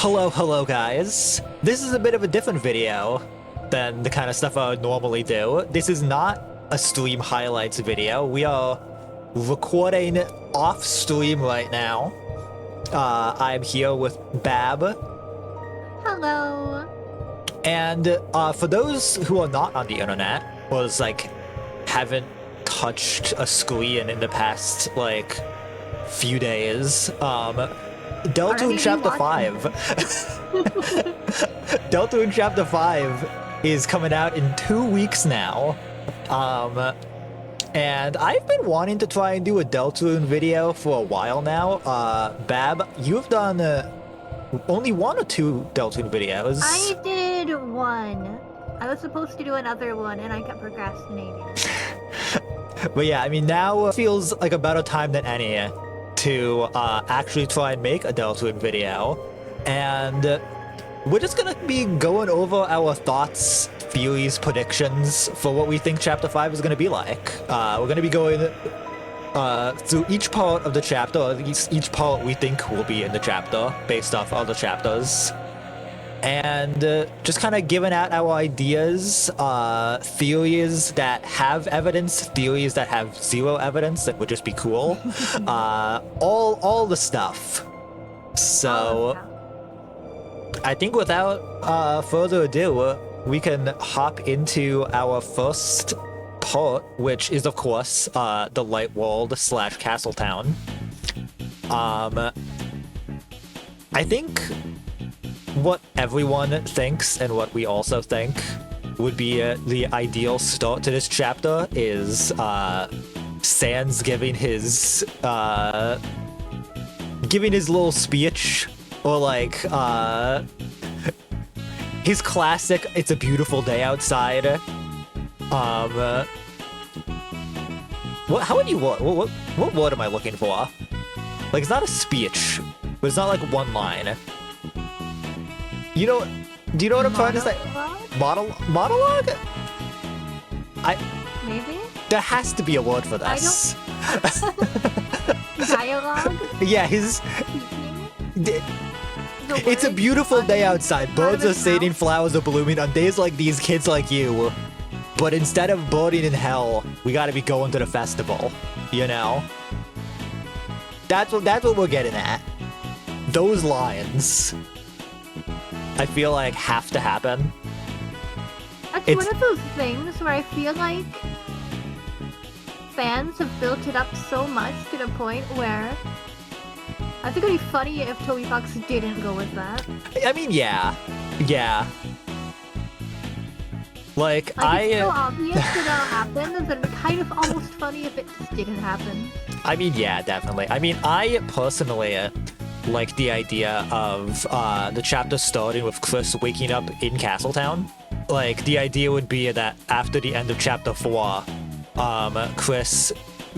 Hello guys. This is a bit of a different video than the kind of stuff I would normally do. This is not a stream highlights video. We are recording off stream right now. I'm here with Bab. Hello. And for those who are not on the internet, or just, like, haven't touched a screen in the past, like, few days, Deltarune Chapter 5. Deltarune Chapter 5 is coming out in 2 weeks now. And I've been wanting to try and do a Deltarune video for a while now. Bab, you've done only 1 or 2 Deltarune videos. I did one. I was supposed to do another one and I kept procrastinating. But yeah, I mean, now feels like a better time than any to actually try and make a Deltarune video. And we're just gonna be going over our thoughts, theories, predictions for what we think Chapter 5 is gonna be like. We're gonna be going through each part of the chapter, or at least each part we think will be in the chapter, based off other chapters. And just kind of giving out our ideas, theories that have evidence, theories that have zero evidence that would just be cool. all the stuff. So I think without further ado, we can hop into our first part, which is of course the Light World / Castle Town. I think what everyone thinks and what we also think would be the ideal start to this chapter is Sans giving his little speech, or like his classic "It's a beautiful day outside." How would you what word am I looking for? Like, it's not a speech, but it's not like one line. Do you know what I'm trying to say? Monologue? Maybe? There has to be a word for this. Dialogue? Yeah, it's a beautiful day outside. Birds are singing, flowers are blooming. On days like these, kids like you. But instead of burning in hell, we gotta be going to the festival. You know? That's what we're getting at. Those lines, I feel like, have to happen. That's one of those things where I feel like fans have built it up so much to the point where I think it'd be funny if Toby Fox didn't go with that. I mean, yeah. Like it's so obvious that it'll happen, and it'd be kind of almost funny if it just didn't happen. I mean, yeah, definitely. I mean, I personally like the idea of the chapter starting with Chris waking up in Castletown. Like, the idea would be that after the end of Chapter 4, Chris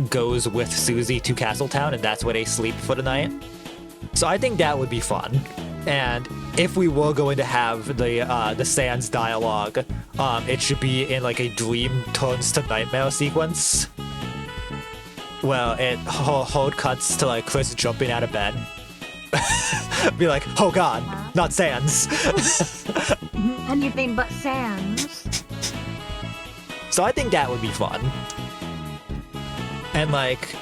goes with Susie to Castletown, and that's where they sleep for the night. So I think that would be fun. And if we were going to have the Sans dialogue, it should be in like a dream turns to nightmare sequence. Well, it hard cuts to like Chris jumping out of bed. Be like, oh god, not Sans. Anything but Sans. So I think that would be fun. And like,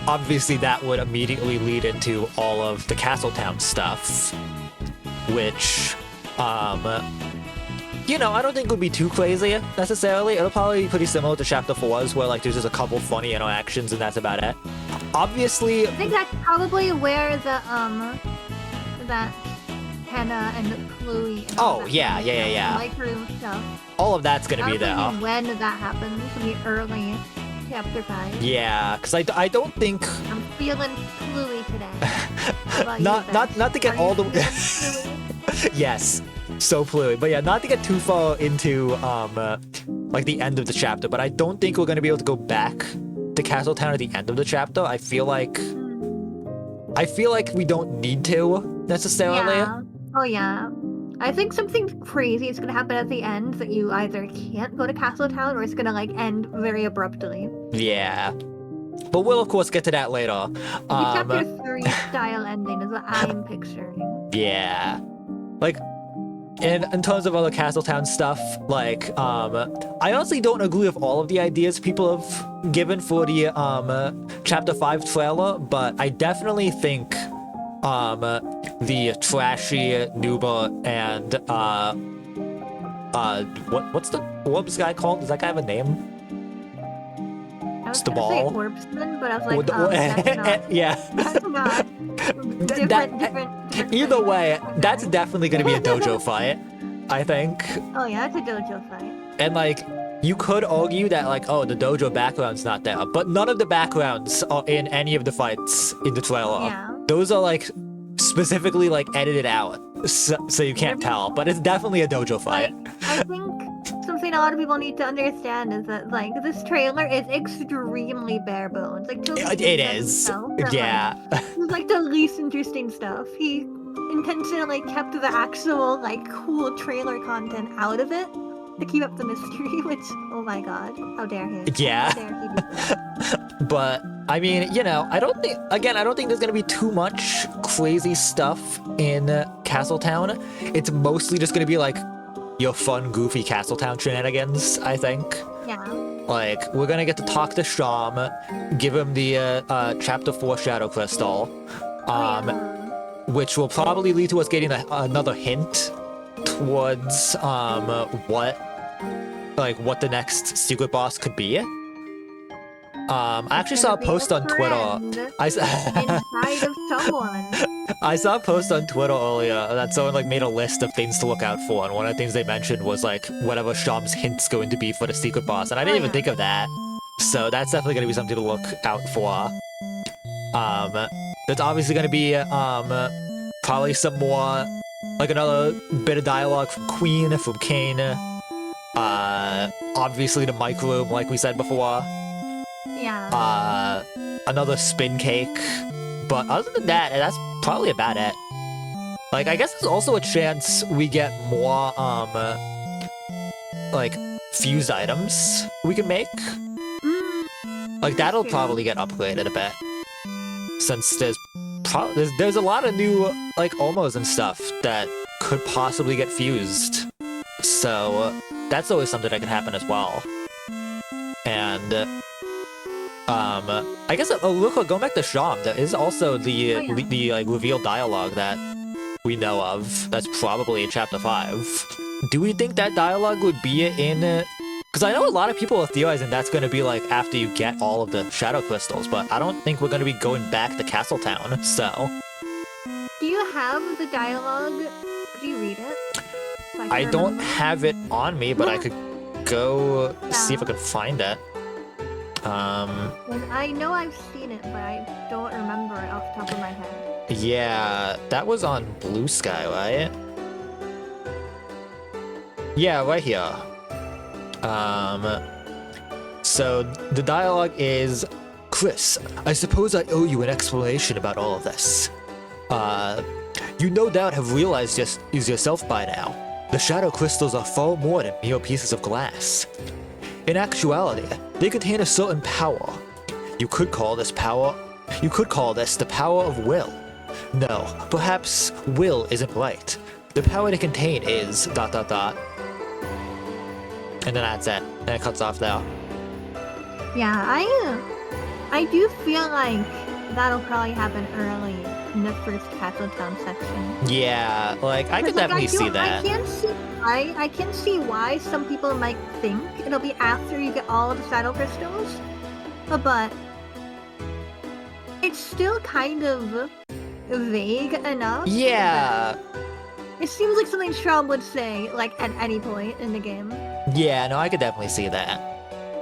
obviously that would immediately lead into all of the Castletown stuff, which, you know, I don't think would be too crazy necessarily. It'll probably be pretty similar to Chapter 4's, where like there's just a couple funny interactions and that's about it. Obviously, I think that's probably where the that Hannah and Chloe. And yeah. Like room stuff. All of that's gonna be there. When that happens, it'll be early Chapter 5. Yeah, because I don't think I'm feeling Chloe today. not to get all the yes, so fluid. But yeah, not to get too far into like the end of the chapter, but I don't think we're gonna be able to go back to Castletown at the end of the chapter. I feel like we don't need to necessarily. Yeah. Oh yeah. I think something crazy is gonna happen at the end that you either can't go to Castletown or it's gonna like end very abruptly. Yeah. But we'll of course get to that later. Chapter 3 style ending is what I'm picturing. Yeah. Like, in terms of other Castletown stuff, like, I honestly don't agree with all of the ideas people have given for the, Chapter 5 trailer, but I definitely think, the trashy Nuba and, what's the orbs guy called? Does that guy have a name? I was It's the gonna say ball. orbsman, but I was like, that's not. Yeah. That's not. Different. Either thing. way, that's Okay. definitely going to be a dojo fight, I think. Oh yeah, it's a dojo fight. And like, you could argue that like, oh, the dojo background's not there, but none of the backgrounds are in any of the fights in the trailer. Yeah. Those are like specifically like edited out, so you can't tell. But it's definitely a dojo fight. I think something a lot of people need to understand is that like this trailer is extremely bare bones. Like Toby It said is. himself that, Yeah. It's like the least interesting stuff. He intentionally kept the actual like cool trailer content out of it to keep up the mystery. Which, oh my god, how dare he? Yeah. How dare he do that? But I mean, you know, I don't think there's gonna be too much crazy stuff in Castletown. It's mostly just gonna be like your fun, goofy Castletown shenanigans, I think. Yeah. Like, we're gonna get to talk to Sham, give him the Chapter 4 Shadow Crystal, which will probably lead to us getting another hint towards what the next secret boss could be. I actually saw a post on Twitter. Inside of someone. I saw a post on Twitter earlier that someone like made a list of things to look out for, and one of the things they mentioned was like whatever Sham's hint's going to be for the secret boss, and I didn't even think of that. So that's definitely going to be something to look out for. There's obviously going to be probably some more, like another bit of dialogue from Queen, from Kane. Obviously the mic room, like we said before. Yeah. Another spin cake. But other than that, that's probably about it. Like, I guess there's also a chance we get more, like, fused items we can make. Like, that'll probably get upgraded a bit. Since there's a lot of new, like, Omos and stuff that could possibly get fused. So, that's always something that can happen as well. And, I guess going back to Sham, there is also the like revealed dialogue that we know of. That's probably in Chapter 5. Do we think that dialogue would be in? Because I know a lot of people are theorizing that's going to be like after you get all of the Shadow Crystals, but I don't think we're going to be going back to Castletown. So, do you have the dialogue? Did you read it? So I don't have it on me, but I could go see if I can find it. I know I've seen it, but I don't remember it off the top of my head. Yeah, that was on Blue Sky, right? Yeah, right here. So the dialogue is, Chris, I suppose I owe you an explanation about all of this. You no doubt have realized yourself by now. The Shadow Crystals are far more than mere pieces of glass. In actuality, they contain a certain power. You could call this the power of will. No, perhaps will isn't right. The power they contain is ... And then that's it. And it cuts off there. Yeah, I do feel like that'll probably happen early in the first Castletown section. Yeah, like I could definitely see that. I can see why some people might think it'll be after you get all of the Shadow Crystals, but it's still kind of vague enough. Yeah. It seems like something Shroud would say, like, at any point in the game. Yeah, no, I could definitely see that.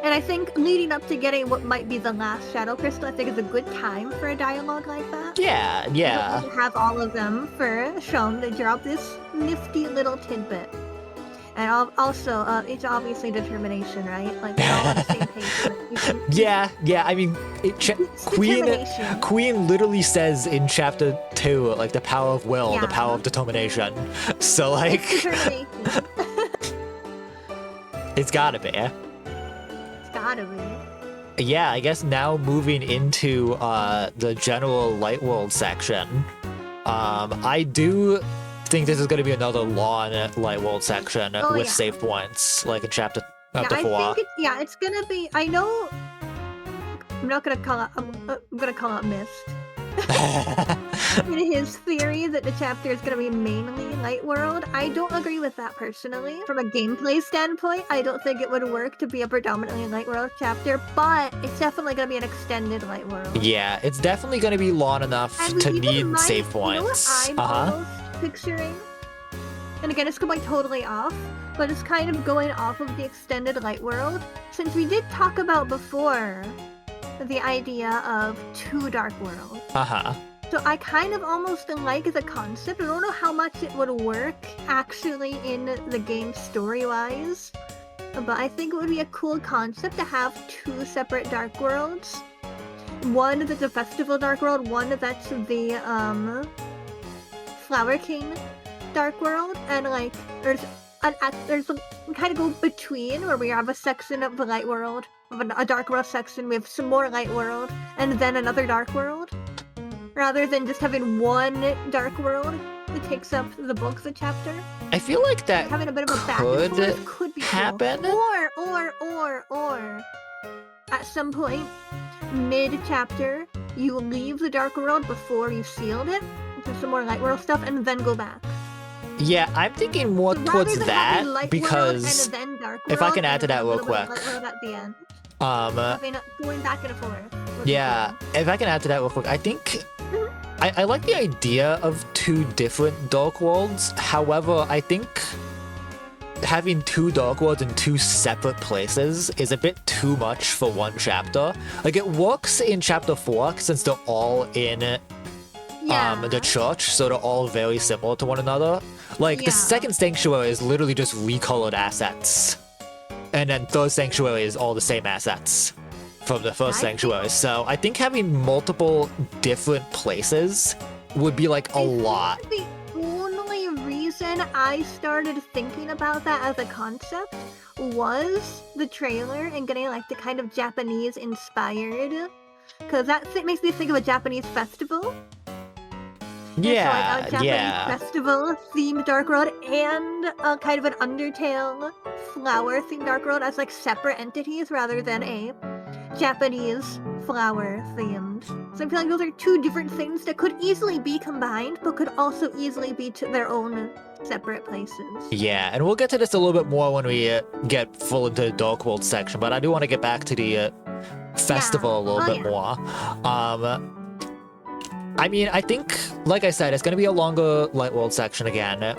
And I think leading up to getting what might be the last Shadow Crystal, I think is a good time for a dialogue like that. Yeah, yeah. You don't have all of them for Shroud to drop this nifty little tidbit. And also, it's obviously determination, right? Like, we're all on the same page. Yeah, I mean, Queen literally says in Chapter 2, like, the power of will, the power of determination. So, like... It's determination. It's gotta be. It's gotta be. Yeah, I guess now moving into the general Light World section, I do think this is going to be another lawn light world section with yeah. save points, like in chapter Yeah, 4. I think it's gonna be. I know. I'm not gonna call it. I'm gonna call it Mist. In his theory that the chapter is gonna be mainly light world, I don't agree with that personally. From a gameplay standpoint, I don't think it would work to be a predominantly light world chapter, but it's definitely gonna be an extended light world. Yeah, it's definitely going to be long enough to need save points. You know what I'm almost picturing? And again, it's going totally off, but it's kind of going off of the extended light world. Since we did talk about before the idea of 2 dark worlds. So I kind of almost like the concept. I don't know how much it would work actually in the game story-wise, but I think it would be a cool concept to have 2 separate dark worlds. One that's a festival dark world, one that's the Flower King dark world, and like there's a kind of go between where we have a section of the light world, a dark world section, we have some more light world, and then another dark world, rather than just having one dark world that takes up the bulk of the chapter. I feel like that having a bit of a back and forth could be happen. Cool. Or at some point mid-chapter you leave the dark world before you sealed it, do some more light world stuff, and then go back. Yeah, I'm thinking more towards that, because if I can add to that real quick. At the end. Going back and forth. Yeah, if I can add to that real quick, I think I like the idea of 2 different dark worlds. However, I think having 2 dark worlds in 2 separate places is a bit too much for one chapter. Like, it works in chapter 4 since they're all in the church, so they're all very similar to one another. Like, the second sanctuary is literally just recolored assets. And then third sanctuary is all the same assets from the first sanctuary. So I think having multiple different places would be like a lot. The only reason I started thinking about that as a concept was the trailer and getting like the kind of Japanese inspired, because that makes me think of a Japanese festival. Yeah, so, like, a Japanese festival themed dark world and a kind of an Undertale flower themed dark world as like separate entities rather than a Japanese flower themed. So I feel like those are 2 different things that could easily be combined, but could also easily be to their own separate places. Yeah, and we'll get to this a little bit more when we get full into the Dark World section, but I do want to get back to the festival a little bit more. I mean, I think, like I said, it's going to be a longer Light World section again.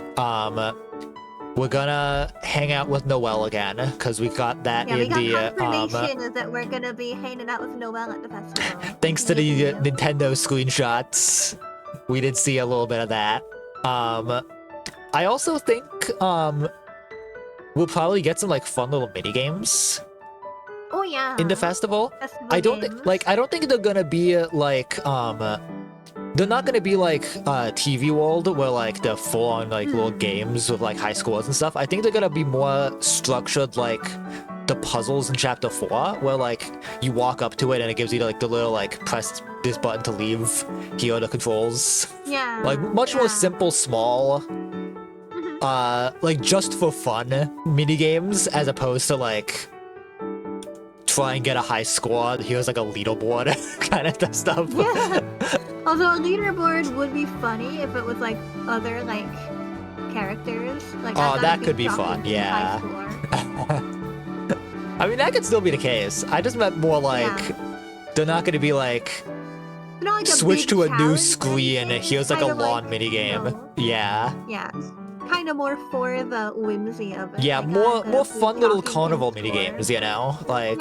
We're gonna hang out with Noelle again, because we got that in the... Yeah, we got confirmation that we're gonna be hanging out with Noelle at the festival. Thanks to the Nintendo screenshots. We did see a little bit of that. I also think we'll probably get some like fun little mini games. Oh yeah. In the festival. I don't think they're gonna be like they're not gonna be like TV World where like they're full on like little games with like high scores and stuff. I think they're gonna be more structured like the puzzles in chapter 4, where like you walk up to it and it gives you like the little like press this button to leave, here are the controls. Yeah. Like much more simple, small, like just for fun mini games, as opposed to like try and get a high score. Here's like a leaderboard kind of stuff. Yeah. Although a leaderboard would be funny if it was like other like characters. Like that could be fun. Yeah. I mean, that could still be the case. I just meant more like they're not going to be like, like switch to a new screen. Here's like a lawn mini game. No. Yeah. Yeah. Kind of more for the whimsy of it. Yeah, more fun little carnival mini games, you know? Like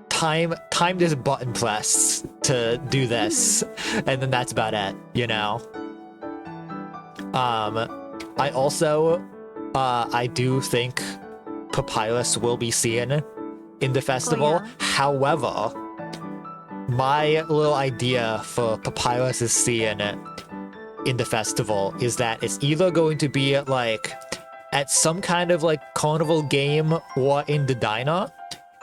time this button press to do this, and then that's about it, you know? I also I do think Papyrus will be seen in the festival. However, my little idea for Papyrus' scene in the festival is that it's either going to be like at some kind of like carnival game or in the diner,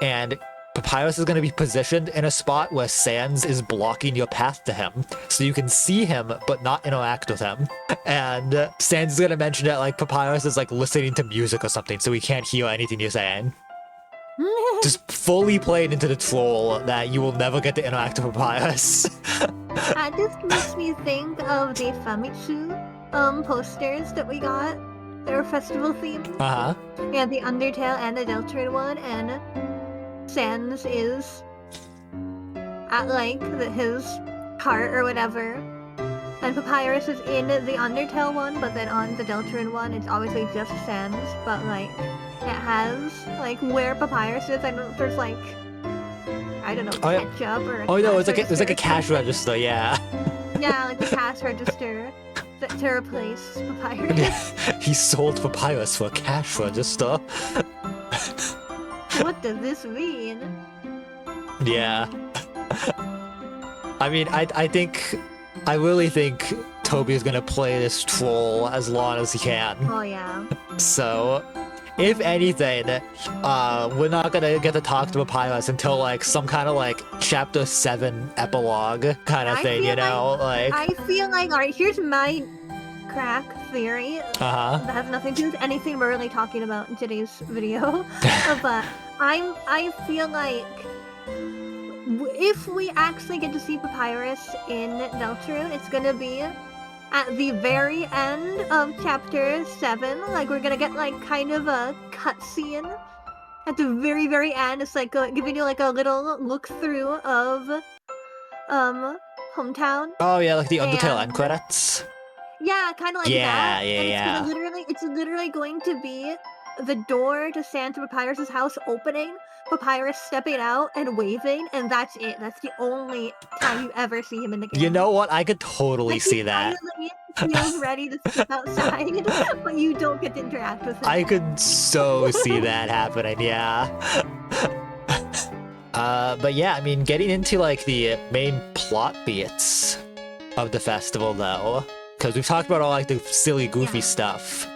and Papyrus is going to be positioned in a spot where Sans is blocking your path to him, so you can see him but not interact with him. And Sans is going to mention that like Papyrus is like listening to music or something, so he can't hear anything you're saying. Just fully played into the troll that you will never get to interact with Papyrus. That just makes me think of the Famitsu posters that we got. They were festival themed. Uh-huh. Yeah, the Undertale and the Deltarune one, and Sans is at like his cart or whatever. And Papyrus is in the Undertale one, but then on the Deltarune one, it's obviously just Sans, but like it has like where Papyrus is, and there's like I don't know, ketchup or oh no, it's like a cash register, yeah. Yeah, like the cash register to replace Papyrus. He sold Papyrus for a cash register. What does this mean? Yeah. I mean, I really think Toby is gonna play this troll as long as he can. Oh yeah. So, if anything, we're not gonna get to talk to Papyrus until like some kind of like chapter 7 epilogue kind of thing, you know? Like I feel like, alright, here's my crack theory. Uh-huh. That has nothing to do with anything we're really talking about in today's video. But I feel like if we actually get to see Papyrus in Deltarune, it's gonna be at the very end of chapter 7. Like we're gonna get like kind of a cutscene at the very, very end. It's like giving you like a little look through of hometown. Oh yeah, like the Undertale end credits. Yeah, kind of like Yeah, that. yeah, and yeah. It's literally going to be the door to Santa Papyrus's house opening, Papyrus stepping out and waving, and that's it. That's the only time you ever see him in the game. You know what? I could totally see that. He feels ready to step outside, but you don't get to interact with him. I could so see that happening, yeah. But yeah, I mean, getting into like the main plot beats of the festival though, because we've talked about all like the silly, goofy stuff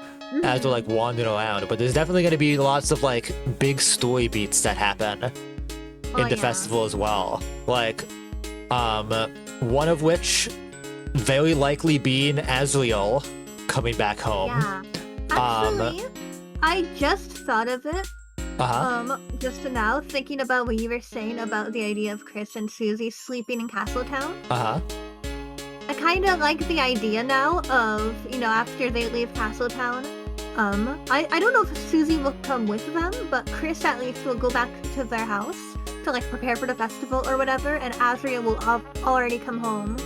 as we're like wandering around, but there's definitely going to be lots of like big story beats that happen in the festival as well. Like, one of which very likely being Azriel coming back home. Yeah. Actually, I just thought of it. Just now, thinking about what you were saying about the idea of Chris and Susie sleeping in Castletown. I kind of like the idea now of, you know, after they leave Castletown, I don't know if Susie will come with them, but Chris at least will go back to their house to like prepare for the festival or whatever, and Azriel will already come home.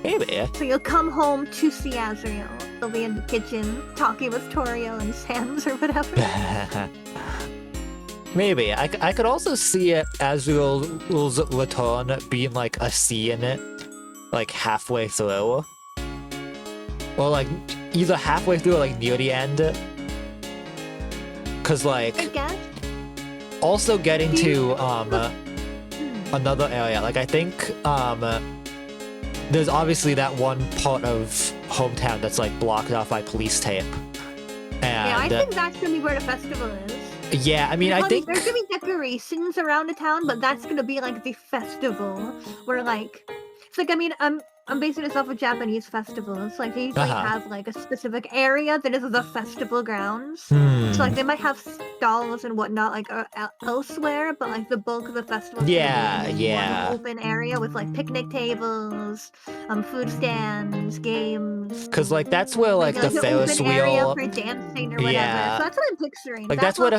Maybe. So you'll come home to see Azriel. They'll be in the kitchen talking with Torio and Sans or whatever. Maybe. I could also see it Azriel's return being like a scene like halfway through. Or like either halfway through or like near the end. Cause like I guess. Also getting to another area. Like I think there's obviously that one part of hometown that's like blocked off by police tape. And yeah, I think that's gonna be where the festival is. Yeah, I mean, I think there's gonna be decorations around the town, but that's gonna be like the festival where like it's like, I mean, I'm basing this off of Japanese festivals. Like they usually have like a specific area that is the festival grounds. So like they might have stalls and whatnot like elsewhere, but like the bulk of the festival is gonna be one open area with like picnic tables, food stands, games. Cause like that's where like the Ferris wheel area for dancing or whatever. Yeah. So that's what I'm picturing. Like that's what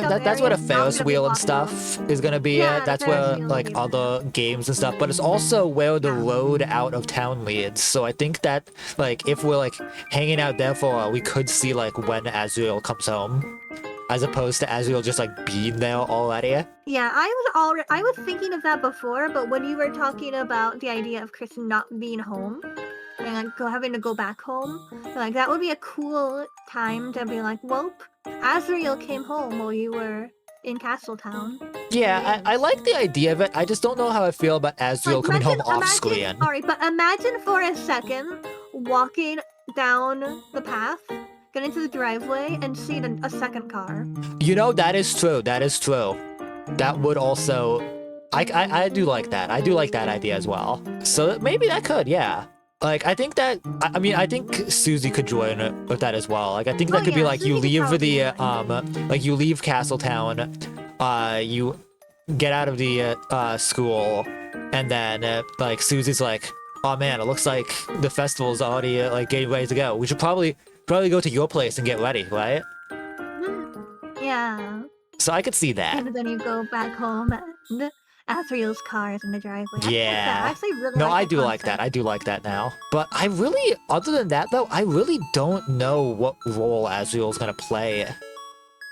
a Ferris wheel and stuff is gonna be at. That's where like other games and stuff. But it's also where the road out of town leads. So I think that like if we're like hanging out there for a while, we could see like when Azriel comes home, as opposed to Azriel just like being there already. Yeah, I was thinking of that before, but when you were talking about the idea of Chris not being home and like having to go back home, like that would be a cool time to be like, well, Azriel came home while you were in Castletown. Yeah, I like the idea of it. I just don't know how I feel about Azriel coming home off screen. Alright, but imagine for a second walking down the path, get into the driveway, and seeing a second car. You know, that is true. That is true. That would also I do like that. I do like that idea as well. So maybe that could, yeah. Like, I think that, I mean, I think Susie could join with that as well. Like, I think that Oh, could be yeah, like, you Susie could leave probably the, join. like, you leave Castletown, you get out of the, school, and then, like, Susie's like, oh man, it looks like the festival's already, like, getting ready to go. We should probably go to your place and get ready, right? Yeah. So I could see that. And then you go back home and Asriel's car is in the driveway. I like that. Yeah. I actually really No, like I that do like that. concept. I do like that now. But I really, other than that though, I really don't know what role Asriel's gonna play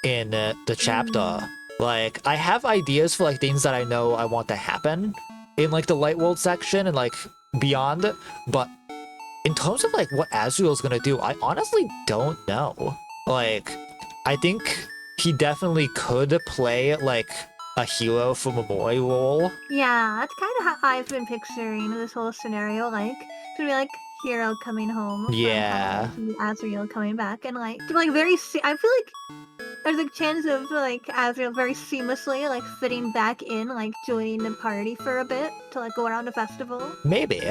in the chapter. Like, I have ideas for like things that I know I want to happen in like the Light World section and like beyond, but in terms of like what Asriel's gonna do, I honestly don't know. Like, I think he definitely could play like a hero from a boy role. Yeah, that's kind of how I've been picturing this whole scenario. Like, it's gonna be like Hero coming home Yeah. from Asriel coming back, and like, very. I feel like there's a chance of like Asriel very seamlessly like fitting back in, like joining the party for a bit to like go around the festival. Maybe.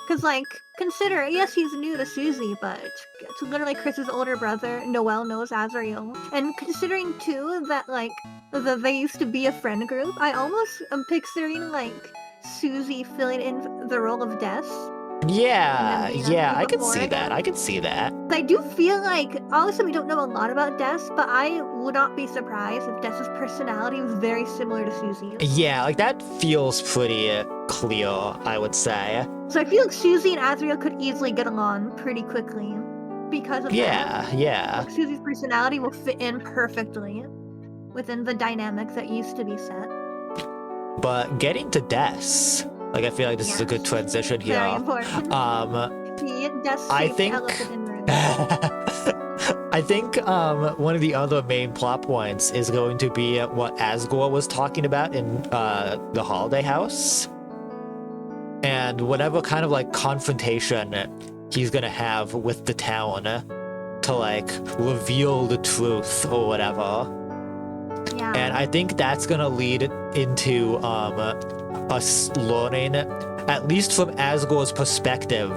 Cause like, consider, yes, he's new to Susie, but it's literally Chris's older brother. Noelle knows Azrael, and considering too that like they used to be a friend group, I almost am picturing like Susie filling in the role of Des. Yeah, being yeah, a I bit can more see that. again. I can see that. I do feel like, obviously we don't know a lot about Des, but I would not be surprised if Des's personality was very similar to Susie's. Yeah, like that feels pretty clear, I would say. So I feel like Susie and Azrael could easily get along pretty quickly because of that. Yeah, yeah. Like Susie's personality will fit in perfectly within the dynamic that used to be set. But getting to Des, like I feel like this is a good transition here. Very important. Des I saved the think elephant in the room. I think one of the other main plot points is going to be what Asgore was talking about in the Holiday House. And whatever kind of like confrontation he's gonna have with the town to like reveal the truth or whatever. Yeah. And I think that's gonna lead into us learning, at least from Asgore's perspective,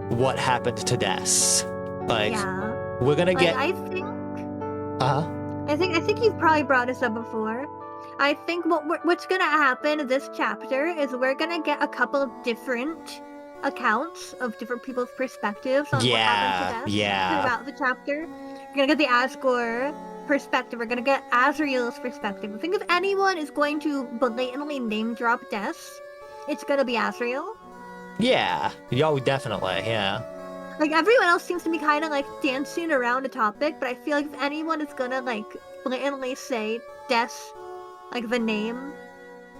what happened to Des. Like, yeah. we're gonna get. I think. Uh-huh. I think you've probably brought this up before. I think what's gonna happen in this chapter is we're gonna get a couple of different accounts of different people's perspectives on what happened to Des throughout the chapter. We're gonna get the Asgore perspective. We're gonna get Azrael's perspective. I think if anyone is going to blatantly name drop Des, it's gonna be Azrael. Yeah, yo, definitely, yeah. Like, everyone else seems to be kind of like dancing around the topic, but I feel like if anyone is gonna like blatantly say Des, like the name,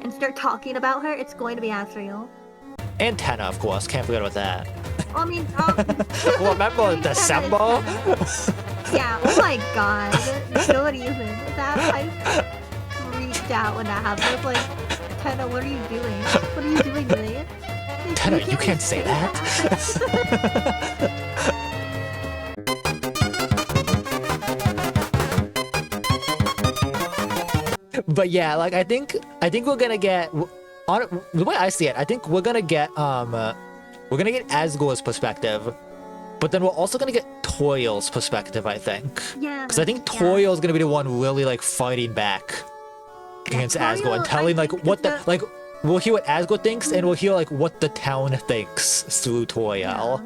and start talking about her, it's going to be Azrael. And Tenna, of course, can't forget about that. I mean, remember December? Yeah, oh my god. Don't even. That, I freaked out when that happened. I was like, Tenna, what are you doing? What are you doing, really? Tenna, you can't say that. But yeah, like I think we're gonna get, on the way I see it, I think we're gonna get Asgore's perspective, but then we're also gonna get Toil's perspective, I think. Yeah. Because I think Toil's gonna be the one really like fighting back against Asgore and telling like what the like. We'll hear what Asgore thinks, and we'll hear like what the town thinks through Toil.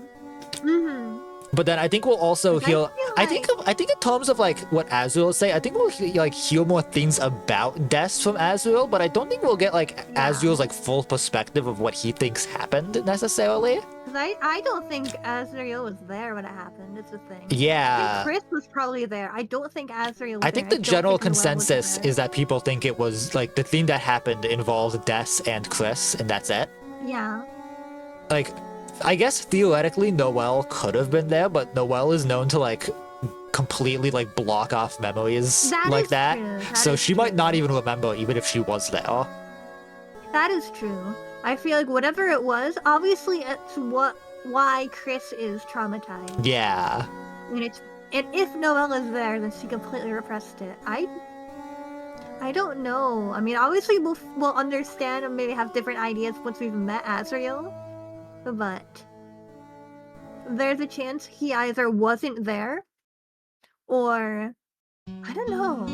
Yeah. But then I think we'll also hear. I like... think in terms of like what Azrael will say, I think we'll hear more things about Des from Azrael, but I don't think we'll get like Azrael's like full perspective of what he thinks happened necessarily. Because I don't think Azrael was there when it happened. It's the thing. Yeah. I think Chris was probably there. I don't think Azrael was I think there. the general consensus is that people think it was like the thing that happened involved Des and Chris, and that's it. Yeah. Like, I guess theoretically Noelle could have been there, but Noelle is known to like completely like block off memories like that. So she might not even remember even if she was there. That is true. I feel like whatever it was, obviously it's why Chris is traumatized. Yeah. And if Noelle is there, then she completely repressed it. I don't know. I mean, obviously we'll understand and maybe have different ideas once we've met Azrael, but there's a chance he either wasn't there, or I don't know.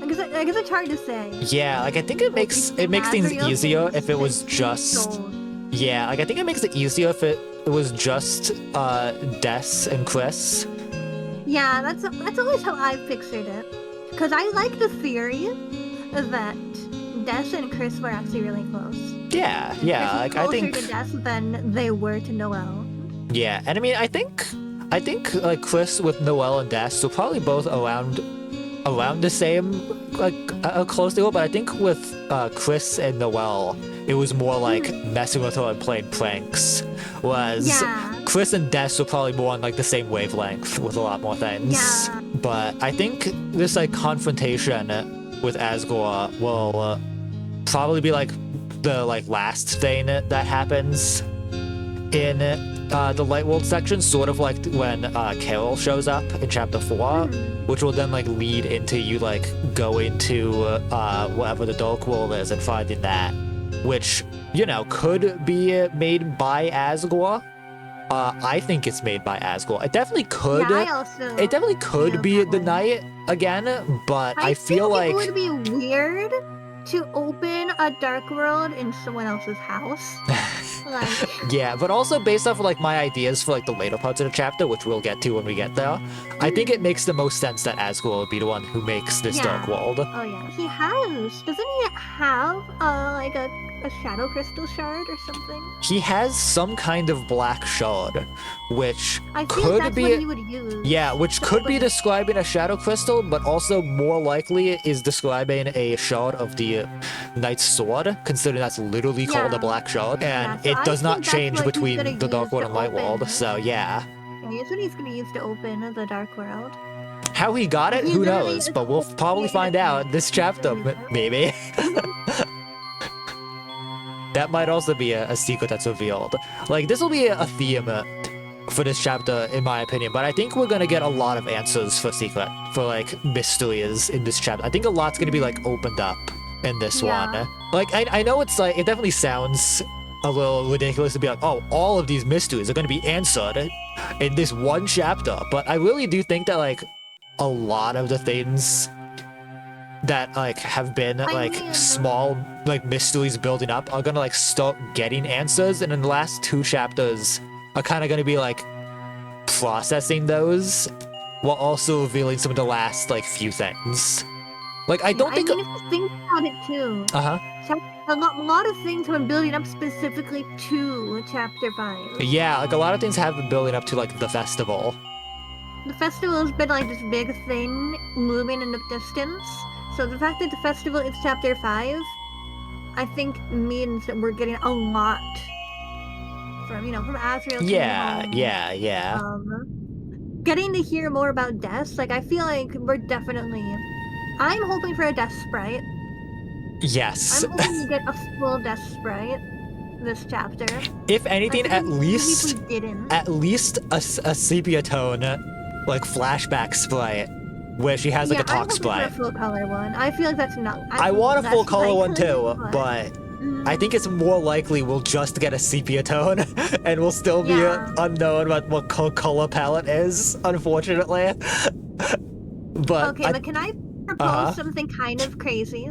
I guess it's hard to say. Yeah, like I think it makes things Azrael easier thinks if it was that just. he's sold. Yeah, like I think it makes it easier if it was just Des and Chris. Yeah, that's always how I've pictured it. Because I like the theory that Des and Chris were actually really close. Yeah, yeah. Like I think closer to Des than they were to Noelle. Yeah, and I mean I think like Chris with Noelle and Des were probably both around the same like close they were, but I think with Chris and Noelle it was more like messing with her and playing pranks. Whereas Chris and Des were probably more on like the same wavelength with a lot more things. Yeah. But I think this like confrontation with Asgore will probably be like the like last thing that happens in the Light World section, sort of like when Carol shows up in chapter 4, which will then like lead into you like going to whatever the Dark World is and finding that, which, you know, could be made by Asgore. I think it's made by Asgore. It definitely could. Yeah, it definitely could be the Night again, but I feel like it would be weird to open a Dark World in someone else's house. Like... Yeah, but also based off of like my ideas for like the later parts of the chapter, which we'll get to when we get there, I think it makes the most sense that Asgore will be the one who makes this Dark World. Oh yeah, he has. Doesn't he have like a shadow crystal shard or something? He has some kind of black shard, which I could that's be what he would use. Yeah, which could be describing a shadow crystal, but also more likely is describing a shard of the Knight's sword, considering that's literally called a black shard, and so it does not that's change what between he's gonna the Dark use World to and Light open. World. So yeah. That's what he's gonna use to open the Dark World. How he got it, who literally knows? is But we'll probably find out this chapter, maybe. That might also be a secret that's revealed. Like, this will be a theme for this chapter, in my opinion, but I think we're gonna get a lot of answers for secret, for like mysteries in this chapter. I think a lot's gonna be like opened up in this one. Like, I know it's like, it definitely sounds a little ridiculous to be like, oh, all of these mysteries are gonna be answered in this one chapter, but I really do think that like a lot of the things that like have been small like mysteries building up are gonna like start getting answers, and in the last 2 chapters are kind of gonna be like processing those while also revealing some of the last like few things. Like I don't think. I mean, if you think about it too. A lot of things have been building up specifically to chapter 5. Yeah, like a lot of things have been building up to like the festival. The festival has been like this big thing looming in the distance. So the fact that the festival is chapter 5, I think means that we're getting a lot from, from Azrael. Yeah. Getting to hear more about Des, like I feel like we're definitely... I'm hoping for a Des sprite. Yes. I'm hoping to get a full Des sprite this chapter. If anything, at least a sepia tone, like flashback sprite, where she has like a talk sprite. I'm hoping for a full color one. I feel like that's not. I want a full color one too, but I think it's more likely we'll just get a sepia tone, and we'll still be unknown about what color palette is, unfortunately. But okay, but can I propose something kind of crazy?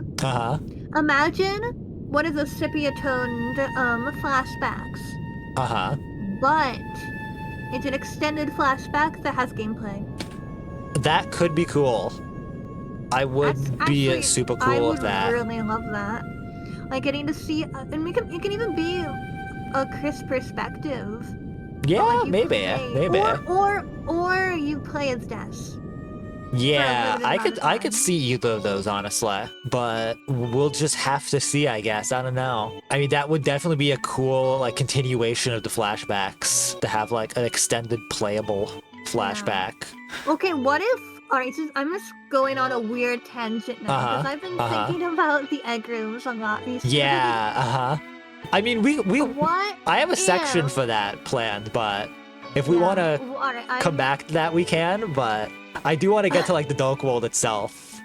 Imagine one of those sepia-toned flashbacks. But it's an extended flashback that has gameplay. That could be cool. I would be super cool with that. I would really love that. Like getting to see, and it can even be a Chris perspective. Yeah, like maybe. Or you play as Des. Yeah, I could see either of those, honestly. But we'll just have to see, I guess. I don't know. I mean, that would definitely be a cool, like, continuation of the flashbacks. To have, like, an extended playable flashback. Yeah. Okay, what if... Alright, so I'm just going on a weird tangent now. Because I've been thinking about the egg rooms a lot these days. Yeah, I mean, I have a section for that planned, but... If we want to come back to that, we can, but... I do want to get to, like, the Dark World itself.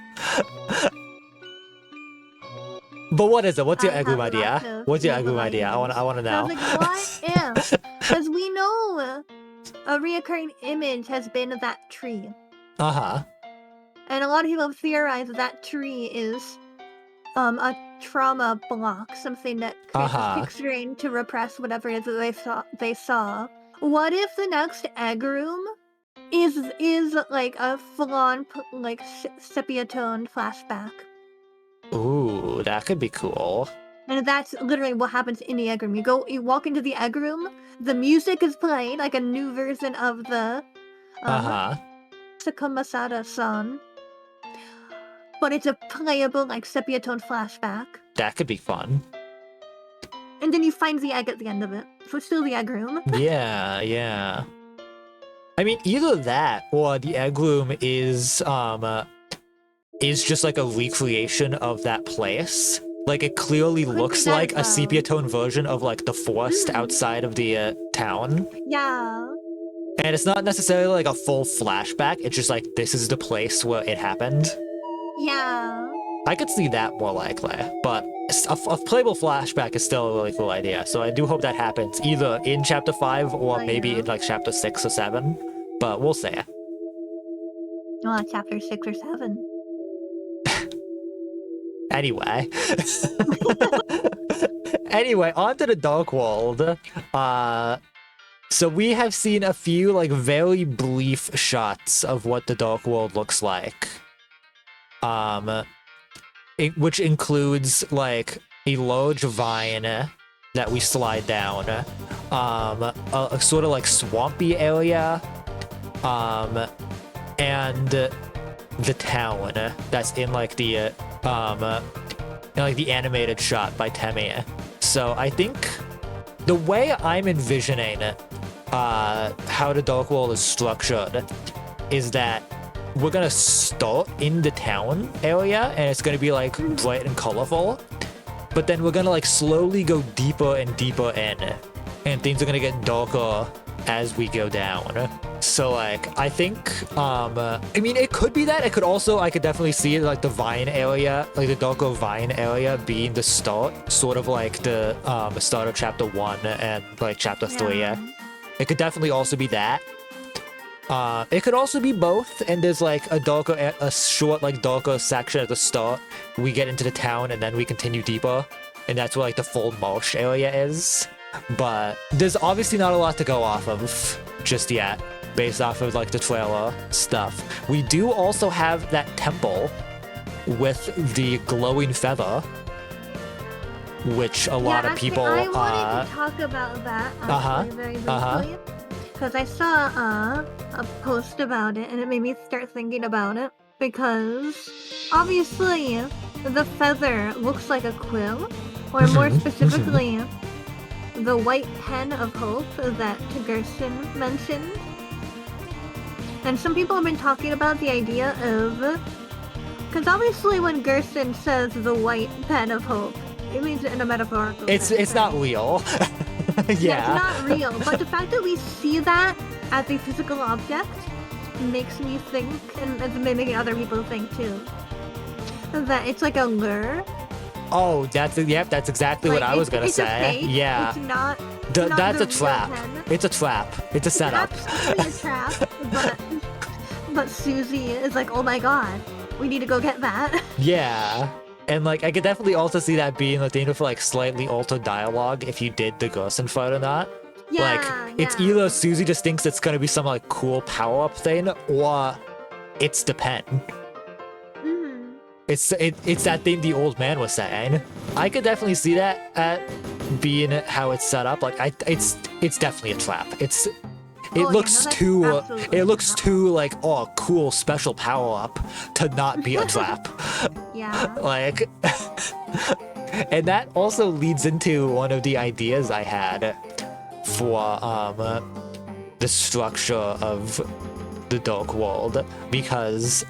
But what is it? What's your I egg room have a lot idea? of What's your egg evil room idea? I want to I know. was like, what if? Because we know a reoccurring image has been that tree. Uh-huh. And a lot of people have theorized that tree is a trauma block, something that creates a picturing to repress whatever it is that they saw. What if the next egg room is like a full-on like sepia toned flashback? Ooh, that could be cool. And that's literally what happens in the egg room. You walk into the egg room, the music is playing, like a new version of the Sakuma song. But it's a playable, like, sepia tone flashback. That could be fun. And then you find the egg at the end of it. So it's still the egg room. Yeah, yeah. I mean, either that or the egg room is just like a recreation of that place. Like, it clearly looks like a sepia tone version of like the forest outside of the town. Yeah. And it's not necessarily like a full flashback. It's just like, this is the place where it happened. Yeah. I could see that more likely, but a playable flashback is still a really cool idea. So I do hope that happens either in chapter 5 or maybe in like chapter 6 or 7. But we'll see. Well, chapter 6 or 7. Anyway. Anyway, on to the Dark World. So we have seen a few like very brief shots of what the Dark World looks like. Which includes like a large vine that we slide down, a sort of like swampy area, and the town that's in like the animated shot by Temi. So I think the way I'm envisioning how the Dark World is structured is that we're gonna start in the town area and it's gonna be like bright and colorful, but then we're gonna like slowly go deeper and deeper in, and things are gonna get darker as we go down. So like I think I mean it could be that. It could also, I could definitely see it like the vine area, like the darker vine area being the start, sort of like the start of chapter 1 and like chapter 3. It could definitely also be that. It could also be both, and there's like a short like darker section at the start. We get into the town and then we continue deeper, and that's where like the full marsh area is. But there's obviously not a lot to go off of just yet, based off of like the trailer stuff. We do also have that temple with the glowing feather, which a lot of people. I wanted to talk about that very briefly. Because I saw a post about it, and it made me start thinking about it. Because, obviously, the feather looks like a quill. Or more specifically, the white pen of hope that Gerson mentioned. And some people have been talking about the idea of... Because obviously when Gerson says the white pen of hope, it means it in a metaphorical sense. It's not real. Yeah, it's not real, but the fact that we see that as a physical object makes me think, and it's making other people think too, that it's like a lure. Oh, that's exactly like, what I was gonna say. Yeah, it's not. That's a trap. It's a trap. It's a setup. It's absolutely a trap, but Susie is like, oh my god, we need to go get that. Yeah. And like I could definitely also see that being a thing for like slightly altered dialogue if you did the Gerson fight or not. Yeah, it's either Susie just thinks it's gonna be some like cool power-up thing, or it's the pen. It's that thing the old man was saying. I could definitely see that being how it's set up. Like it's definitely a trap. It looks too like, oh, cool special power up to not be a trap. Yeah. Like, and that also leads into one of the ideas I had for the structure of the Dark World, because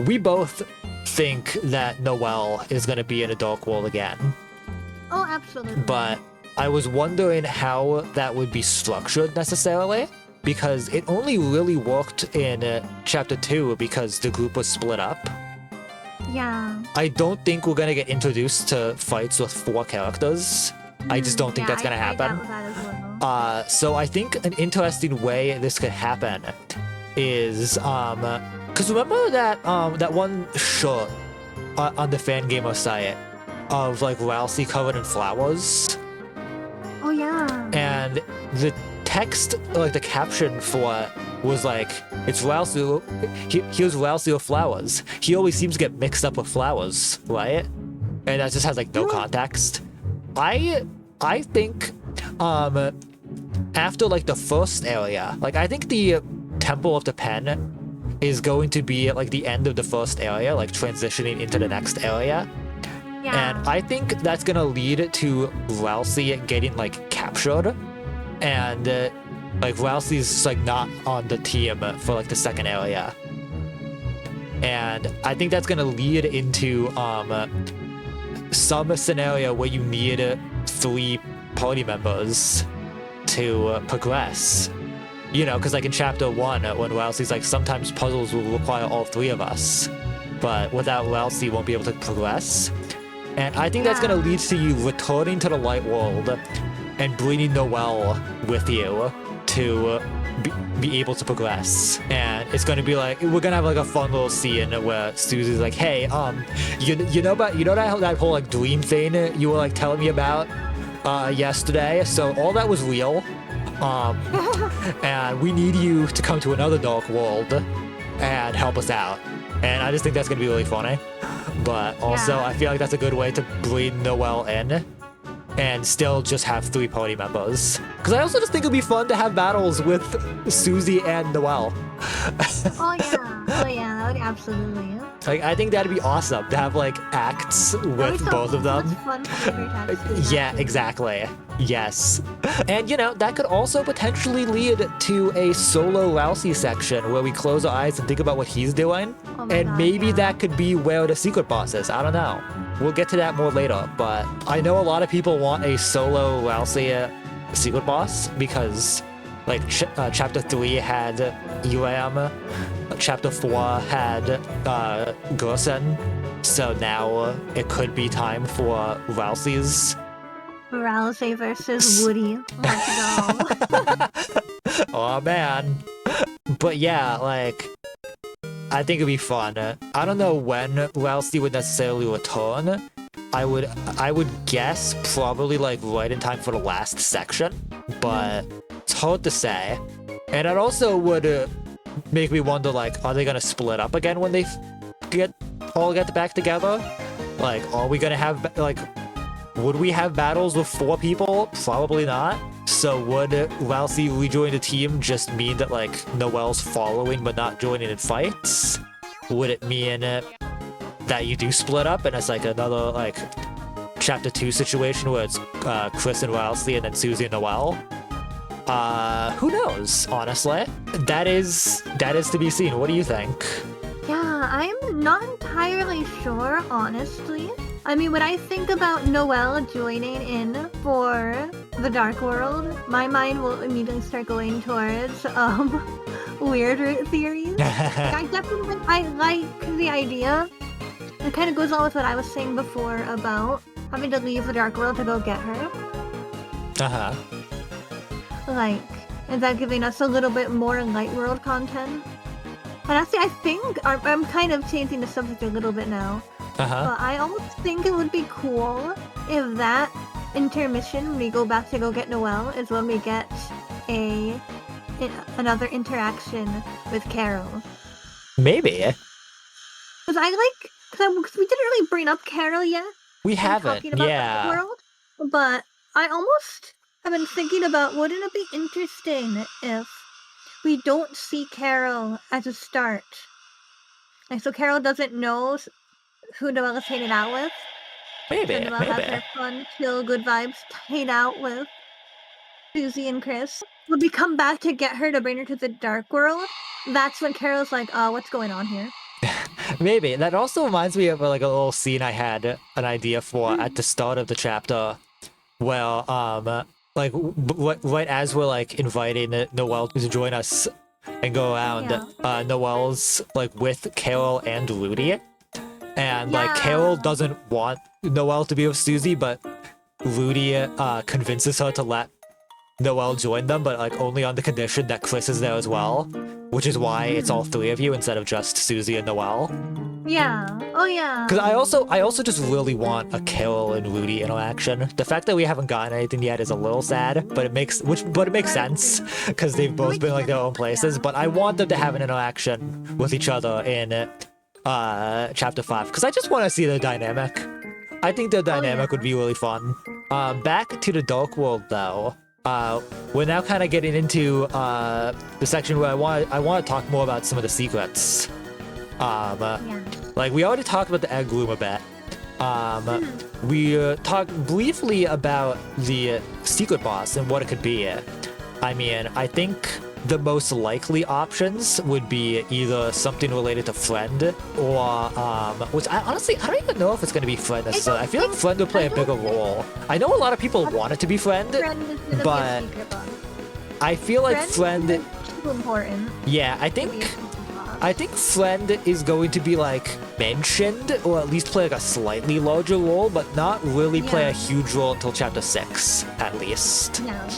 we both think that Noelle is going to be in a Dark World again. Oh, absolutely. But I was wondering how that would be structured necessarily, because it only really worked in chapter 2 because the group was split up. Yeah. I don't think we're gonna get introduced to fights with 4 characters. I just don't think that's gonna happen. I that as well. So I think an interesting way this could happen is because remember that that one shot on the fan gamer site of like Ralsei covered in flowers, Oh yeah. and the text, like the caption for it, was like, it's Ralsei. Here's Ralsei with flowers. He always seems to get mixed up with flowers, right? And that just has like no context. I think after like the first area, like I think the Temple of the Pen is going to be at like the end of the first area, like transitioning into the next area. Yeah. And I think that's gonna lead to Ralsei getting like captured, and like Ralsei's like not on the team for like the second area. And I think that's gonna lead into some scenario where you need 3 party members to progress. You know, because like in chapter 1, when Ralsei's like, sometimes puzzles will require all 3 of us, but without Ralsei, you won't be able to progress. And I think that's gonna lead to you returning to the light world and bringing Noelle with you to be able to progress. And it's gonna be like, we're gonna have like a fun little scene where Susie's like, hey, you know that whole like dream thing you were like telling me about yesterday? So all that was real. And we need you to come to another dark world and help us out. And I just think that's gonna be really funny. But also, I feel like that's a good way to bring Noelle in and still just have 3 party members. Because I also just think it'd be fun to have battles with Susie and Noelle. Oh yeah. That would absolutely. Like, I think that'd be awesome to have like acts with both of them. Fun Yeah, exactly. Yes. And you know, that could also potentially lead to a solo Ralsei section where we close our eyes and think about what he's doing. Oh my And God, maybe yeah. that could be where the secret boss is. I don't know. We'll get to that more later. But I know a lot of people want a solo Ralsei secret boss because like chapter 3 had Elam, chapter 4 had Gerson. So now it could be time for Ralsei's. Ralsei versus Woody. Let's go. Oh man. But yeah, like, I think it'd be fun. I don't know when Ralsei would necessarily return. I would guess probably like right in time for the last section, but it's hard to say. And it also would make me wonder, like, are they gonna split up again when they get back together? Like, are we gonna have like, would we have battles with 4 people? Probably not. So would Ralsei rejoin the team just mean that like Noelle's following but not joining in fights? Would it mean that you do split up and it's like another like chapter 2 situation where it's Chris and Ralsei and then Susie and Noelle? Who knows, honestly? That is to be seen. What do you think? Yeah, I'm not entirely sure, honestly. I mean, when I think about Noelle joining in for the Dark World, my mind will immediately start going towards weird theories. I like the idea. It kind of goes on with what I was saying before about having to leave the Dark World to go get her. Uh-huh. Like, is that giving us a little bit more Light World content? And actually, I think I'm kind of changing the subject a little bit now. Uh-huh. But I almost think it would be cool if that intermission, when we go back to go get Noelle, is when we get another interaction with Carol. Maybe. Because we didn't really bring up Carol yet. We in haven't, talking about yeah. the world, but I almost have been thinking about, wouldn't it be interesting if we don't see Carol as a start? Like, so Carol doesn't know who Noelle is hanging out with. Maybe, So Noelle has her fun, chill, good vibes to hang out with Susie and Chris. Would we come back to get her to bring her to the Dark World? That's when Carol's like, what's going on here? Maybe. That also reminds me of like a little scene I had an idea for at the start of the chapter, where like right as we're like inviting Noelle to join us and go around, Noelle's like with Carol and Rudy, And like Carol doesn't want Noelle to be with Susie, but Rudy convinces her to let Noelle join them, but like only on the condition that Chris is there as well, which is why it's all three of you instead of just Susie and Noelle. Yeah. Oh yeah. Because I also just really want a Carol and Rudy interaction. The fact that we haven't gotten anything yet is a little sad, but it makes sense because they've both been like their own places. But I want them to have an interaction with each other in chapter 5 because I just want to see their dynamic. I think their dynamic would be really fun. Back to the Dark World though. We're now kind of getting into the section where I want to talk more about some of the secrets. Like we already talked about the egg room a bit. We talked briefly about the secret boss and what it could be. I mean, I think the most likely options would be either something related to Friend or which I don't even know if it's going to be Friend necessarily. I feel like Friend would play a bigger role. I know a lot of people want it to be Friend, but I feel like Friend is too important. Yeah, I think Friend is going to be like mentioned or at least play like a slightly larger role, but not really play a huge role until chapter 6 at least. No.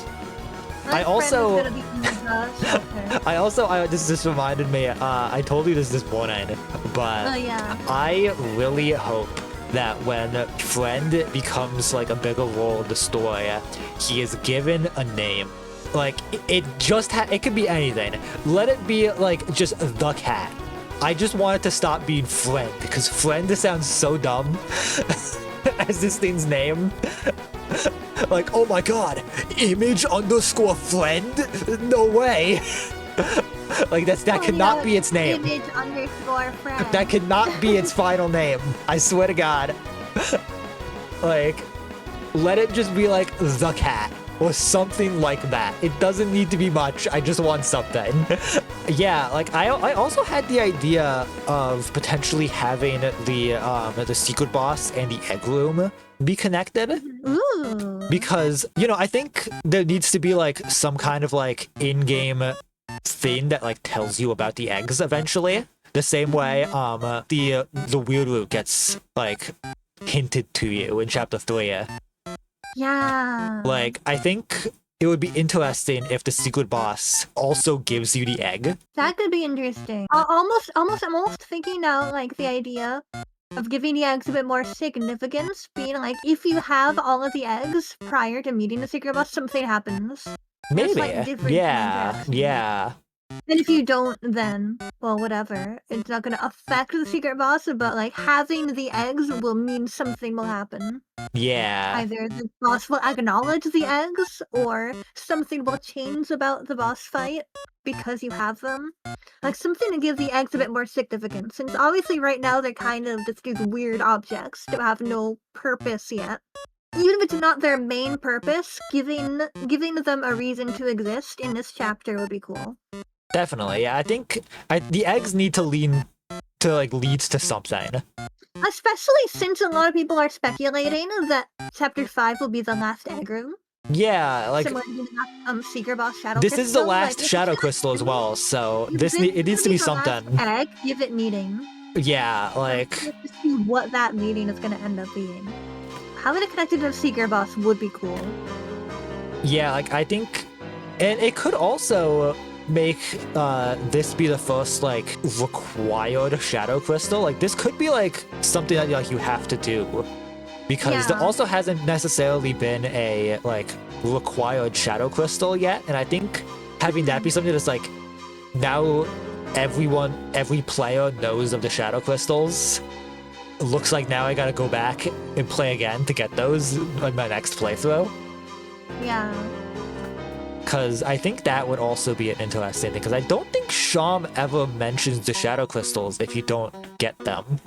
I this just reminded me, I told you this morning, but I really hope that when Friend becomes like a bigger role in the story, he is given a name. Like, it could be anything. Let it be like just the cat. I just want it to stop being Friend, because Friend sounds so dumb as this thing's name. Like, oh my god, image_friend? No way! Like, that cannot be its name. Image_friend. That cannot be its final name. I swear to god. Like, let it just be like the cat. Or something like that. It doesn't need to be much, I just want something. Yeah, like, I also had the idea of potentially having the secret boss and the egg room be connected. Ooh. Because, you know, I think there needs to be like some kind of like in-game thing that like tells you about the eggs eventually. The same way the weird root gets like hinted to you in chapter 3. Yeah. Like, I think it would be interesting if the secret boss also gives you the egg. That could be interesting. I'm almost thinking out like the idea of giving the eggs a bit more significance, being like, if you have all of the eggs prior to meeting the secret boss, something happens. Maybe. Like Yeah. And if you don't, then, well, whatever. It's not gonna affect the secret boss, but like having the eggs will mean something will happen. Yeah. Either the boss will acknowledge the eggs, or something will change about the boss fight because you have them. Like something to give the eggs a bit more significance, since obviously right now they're kind of just these weird objects that have no purpose yet. Even if it's not their main purpose, giving them a reason to exist in this chapter would be cool. Definitely, yeah. I think the eggs need to lead to something. Especially since a lot of people are speculating that chapter 5 will be the last egg room. Yeah, like similar to the secret boss shadow this crystal. is the last like, shadow crystal as well, so it needs to be something. Egg, give it meaning. Yeah, like to see what that meaning is gonna end up being. Having it connected to the secret boss would be cool. Yeah, like I think, and it could also make this be the first like required shadow crystal. Like this could be like something that like you have to do, because there also hasn't necessarily been a like required shadow crystal yet, and I think having that be something that's like now every player knows of the shadow crystals. Looks like now I gotta go back and play again to get those on my next playthrough. Yeah. Because I think that would also be an interesting thing, because I don't think Sham ever mentions the shadow crystals if you don't get them.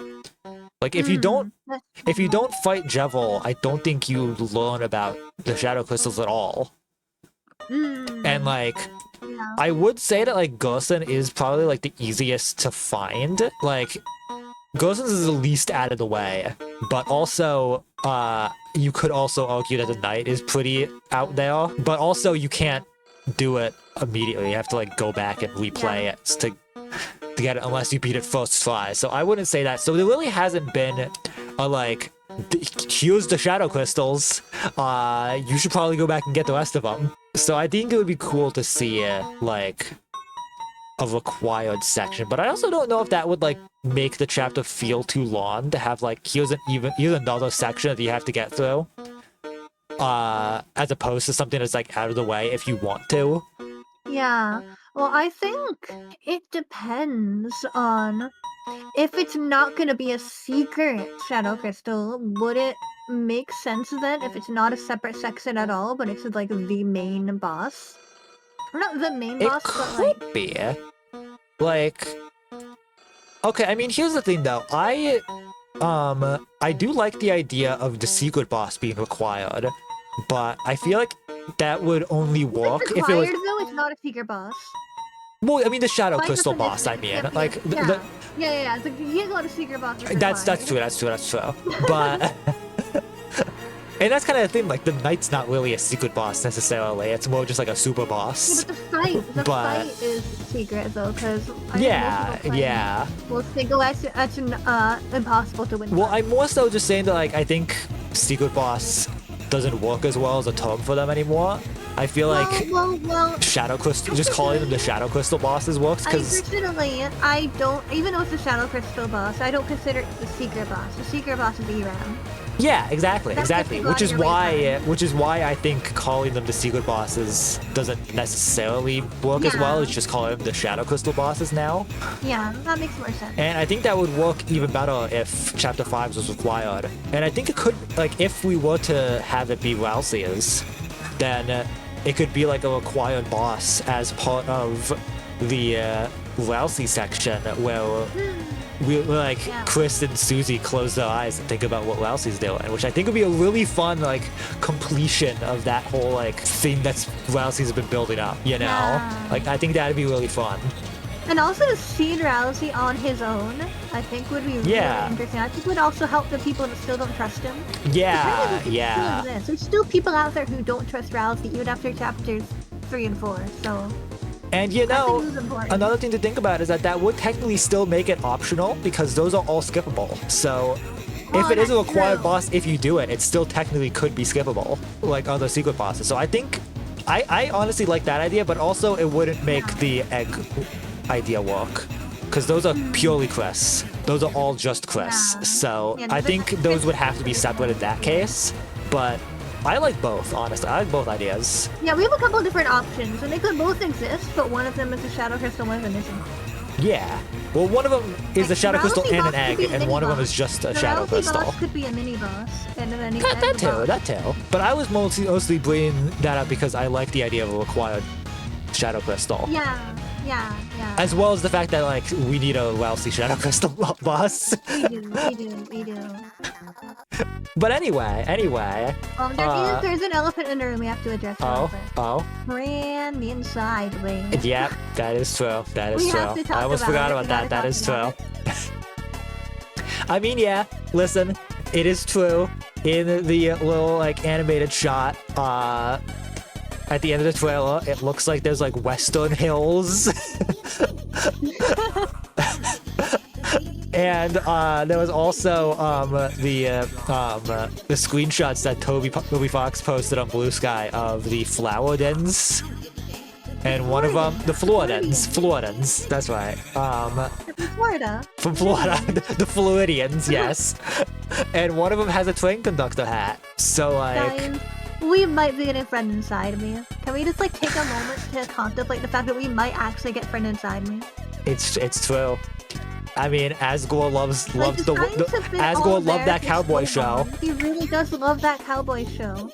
Like if you don't fight Jevil, I don't think you learn about the shadow crystals at all. And like I would say that like Gerson is probably like the easiest to find. Like Gerson's is the least out of the way, but also you could also argue that the Knight is pretty out there, but also you can't do it immediately. You have to like go back and replay it to get it unless you beat it first try. So I wouldn't say that. So there really hasn't been a like, here's the shadow crystals. You should probably go back and get the rest of them. So I think it would be cool to see like a required section, but I also don't know if that would like make the chapter feel too long to have like here's another section that you have to get through, as opposed to something that's like out of the way if you want to. Yeah. Well, I think it depends on if it's not going to be a secret shadow crystal. Would it make sense then if it's not a separate section at all, but it's like the main boss? Or not the main It boss, but could like be like, okay, I mean, here's the thing though. I do like the idea of the secret boss being required, but I feel like that would only work it's if it was. required, though. It's not a secret boss. Well, I mean the shadow By crystal definition, boss. I mean, yeah, like yeah. It's like you can't go to secret boss. that's true. But and that's kind of the thing. Like the knight's not really a secret boss necessarily. It's more just like a super boss. Yeah, but the fight is secret though, because yeah. Well, single that's impossible to win. Well, I'm more so just saying that like I think secret boss doesn't work as well as a term for them anymore. I feel like shadow crystal, just calling them the shadow crystal bosses works because I don't, even though it's a shadow crystal boss, I don't consider it the secret boss. The secret boss is ERAM. Yeah, exactly. Which is why I think calling them the secret bosses doesn't necessarily work as well as just calling them the shadow crystal bosses now. Yeah, that makes more sense. And I think that would work even better if Chapter 5 was required. And I think it could, like, if we were to have it be Ralsei's, then it could be like a required boss as part of the Ralsei section where Chris and Susie close their eyes and think about what Ralsei's doing, which I think would be a really fun like completion of that whole like thing that's Ralsei's been building up, you know? Yeah. Like I think that'd be really fun. And also to see Ralsei on his own, I think would be really interesting. I think would also help the people that still don't trust him. Yeah. There's still people out there who don't trust Ralsei even after chapters 3 and 4, so... And you know, another thing to think about is that would technically still make it optional because those are all skippable. So if it is a required boss, if you do it, it still technically could be skippable, like other secret bosses. So I think, I honestly like that idea, but also it wouldn't make the egg idea work because those are purely quests. Those are all just quests. So I think those would have to be separate in that case, but I like both, honestly. I like both ideas. Yeah, we have a couple of different options, and they could both exist, but one of them is a shadow crystal, one of them isn't. Yeah. Well, one of them is a shadow crystal and an egg, and one of them is just a shadow crystal. Boss could be a mini boss, and then that too. But I was mostly bringing that up because I like the idea of a required shadow crystal. Yeah. As well as the fact that like we need a Ralsei shadow crystal boss. We do. But anyway. There's an elephant in the room we have to address. Ran me sideways. Yep, that is true. I almost forgot about that. That is true. I mean, yeah. Listen, it is true. In the little like animated shot, at the end of the trailer, it looks like there's like western hills. And there was also the screenshots that Toby Fox posted on Blue Sky of the flower dens. And one of them, the Floridians, that's right. From Florida, the Floridians, yes. And one of them has a train conductor hat. So like... We might be getting friend inside me. Can we just like take a moment to contemplate the fact that we might actually get friend inside me? It's true. I mean, Asgore loves Asgore loved that cowboy show. He really does love that cowboy show.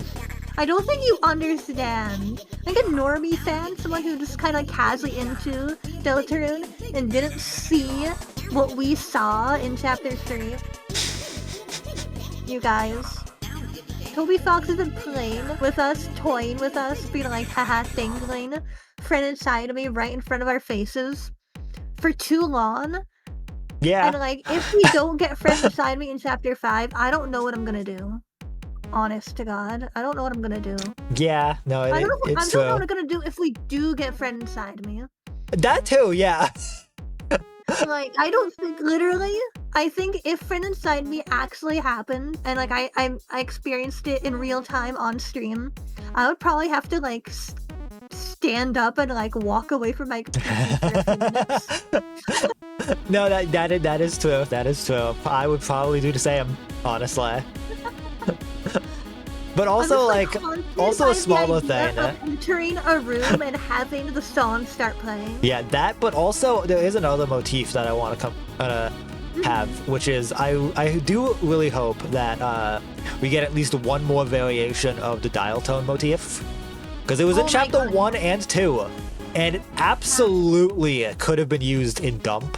I don't think you understand. Like a normie fan, someone who just kind of casually into Deltarune and didn't see what we saw in chapter 3. You guys. Toby Fox isn't playing with us, toying with us, being like, haha, tingling, friend inside of me right in front of our faces for too long. Yeah. And like, if we don't get friend inside me in chapter 5, I don't know what I'm gonna do. Honest to God, I don't know what I'm gonna do. Yeah, no, I don't know what I'm gonna do if we do get friend inside me. That too, yeah. Like, I don't think literally. I think if Friend Inside Me actually happened and like I experienced it in real time on stream, I would probably have to like stand up and like walk away from my computer for a few minutes. No, that is true. That is true. I would probably do the same, honestly. But also, like, haunted also by a the smaller idea thing. of entering a room and having the song start playing. Yeah, that. But also, there is another motif that I want to have, which is I do really hope that we get at least one more variation of the dial tone motif, because it was in Oh my chapter God. 1 and 2, and it absolutely could have been used in Dump.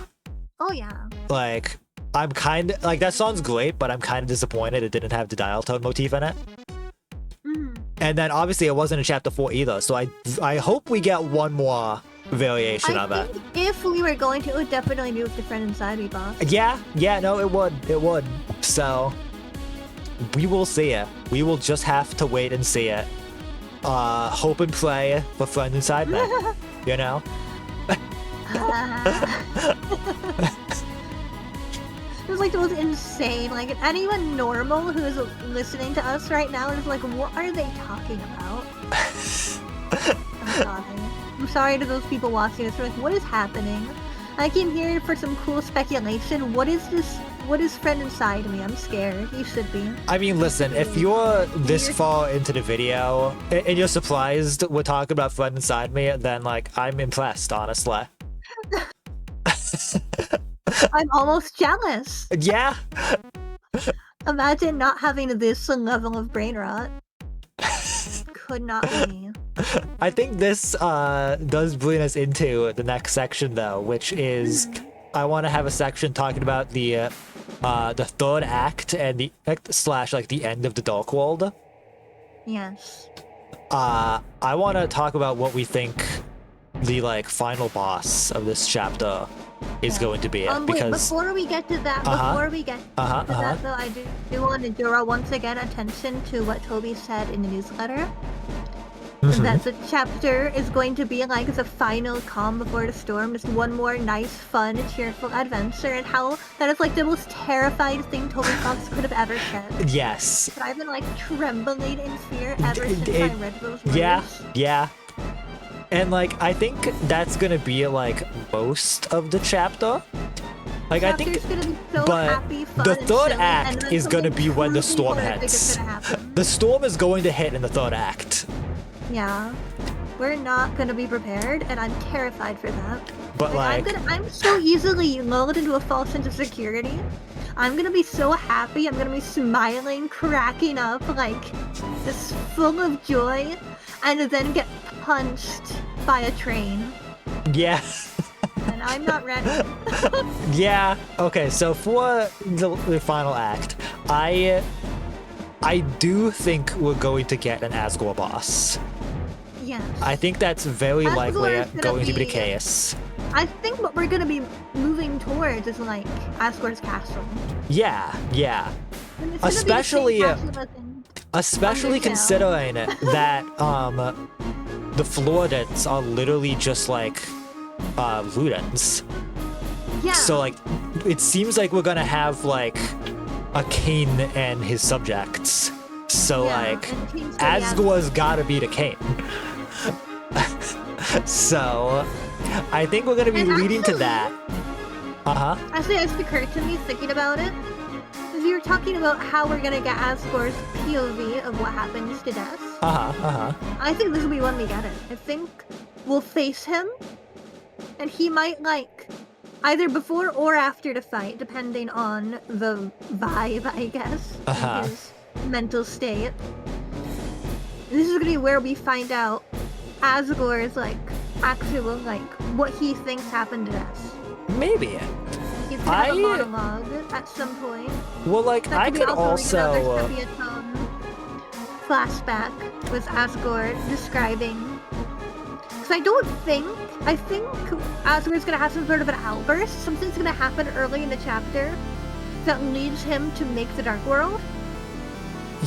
Oh yeah. Like, I'm kind of like, that song's great, but I'm kind of disappointed it didn't have the dial tone motif in it. Mhm. And then obviously it wasn't in chapter 4 either, so I hope we get one more variation of I it. think if we were going to, it would definitely be with the Friend Inside Me boss. Yeah, no, it would. So we will see it. We will just have to wait and see it. Hope and pray for Friend Inside Me, you know? It was like the most insane. Like anyone normal who is listening to us right now is like, what are they talking about? I'm sorry to those people watching this. They're like, what is happening? I came here for some cool speculation. What is this? What is Friend Inside Me? I'm scared. You should be. I mean, listen, if you're this far into the video and you're surprised we're talking about Friend Inside Me, then like, I'm impressed, honestly. I'm almost jealous. Yeah. Imagine not having this level of brain rot. Could not be me. I think this does bring us into the next section, though, which is I want to have a section talking about the third act and the like the end of the Dark World. Yes. I want to talk about what we think the like final boss of this chapter is going to be, Wait, because before we get to that, that though, I do want to draw once again attention to what Toby said in the newsletter. That the chapter is going to be like the final calm before the storm, just one more nice, fun, cheerful adventure, and how that is like the most terrified thing Toby Fox could have ever said. yes, But I've been like trembling in fear ever since I read those words. yeah. And like, I think that's gonna be like most of the chapter. Like, I think, Chapter's gonna be so but happy, fun, the and third silly, and act then is gonna something be when the truly storm horrific hits. is gonna happen. The storm is going to hit in the third act. Yeah, we're not gonna be prepared, and I'm terrified for that. But like, I'm so easily lulled into a false sense of security. I'm gonna be so happy. I'm gonna be smiling, cracking up, like just full of joy, and then get punched by a train. yeah. And I'm not ready. Yeah. Okay. So for the final act, I do think we're going to get an Asgore boss. Yes. I think that's very Asgore likely is gonna going to be the be- case. I think what we're gonna be moving towards is like Asgore's castle. Yeah. And it's gonna Especially, be the same castle as in Especially Undertale. considering that the Floridans are literally just like Ludens. Yeah. So like, it seems like we're gonna have like a king and his subjects. So Yeah, like, and King's gonna be Asgore's gotta be the king. So I think we're gonna be And leading to actually- that. Uh-huh. Actually, it's occurred to me thinking about it. Because you were talking about how we're gonna get Asgore's POV of what happens to Des. I think this will be when we get it. I think we'll face him, and he might like either before or after the fight, depending on the vibe, I guess, and his mental state. This is gonna be where we find out Asgore's like actual like what he thinks happened to us. Maybe. He's gonna have a monologue at some point. Well, like, That I could also also. like another sepia-tone flashback with Asgore describing. Because I think Asgore's gonna have some sort of an outburst. Something's gonna happen early in the chapter that leads him to make the Dark World.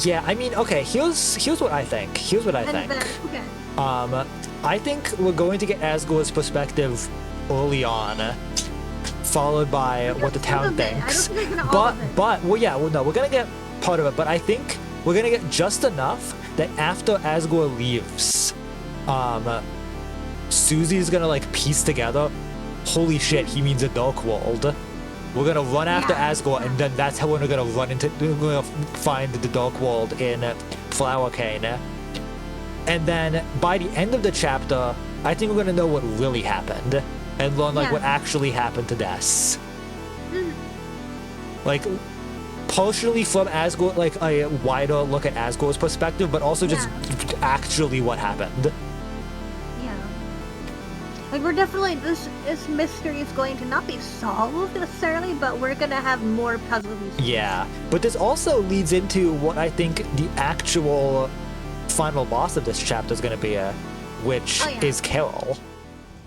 Yeah, I mean, okay, here's what I think. And then, okay. I think we're going to get Asgore's perspective early on followed by what the town I don't thinks. think they're gonna all of it. But well, yeah, well, no, we're gonna get part of it, but I think we're gonna get just enough that after Asgore leaves, Susie's gonna like piece together. Holy shit, he means a dark world. We're gonna run after Asgore, and then that's how we're gonna we're gonna find the dark world in Flower Cane. And then by the end of the chapter, I think we're gonna know what really happened and learn like what actually happened to Des. Like partially from Asgore, like a wider look at Asgore's perspective, but also just actually what happened. Like, we're definitely, this mystery is going to not be solved necessarily, but we're gonna have more puzzle pieces. Yeah, but this also leads into what I think the actual final boss of this chapter is gonna be, which is Carol.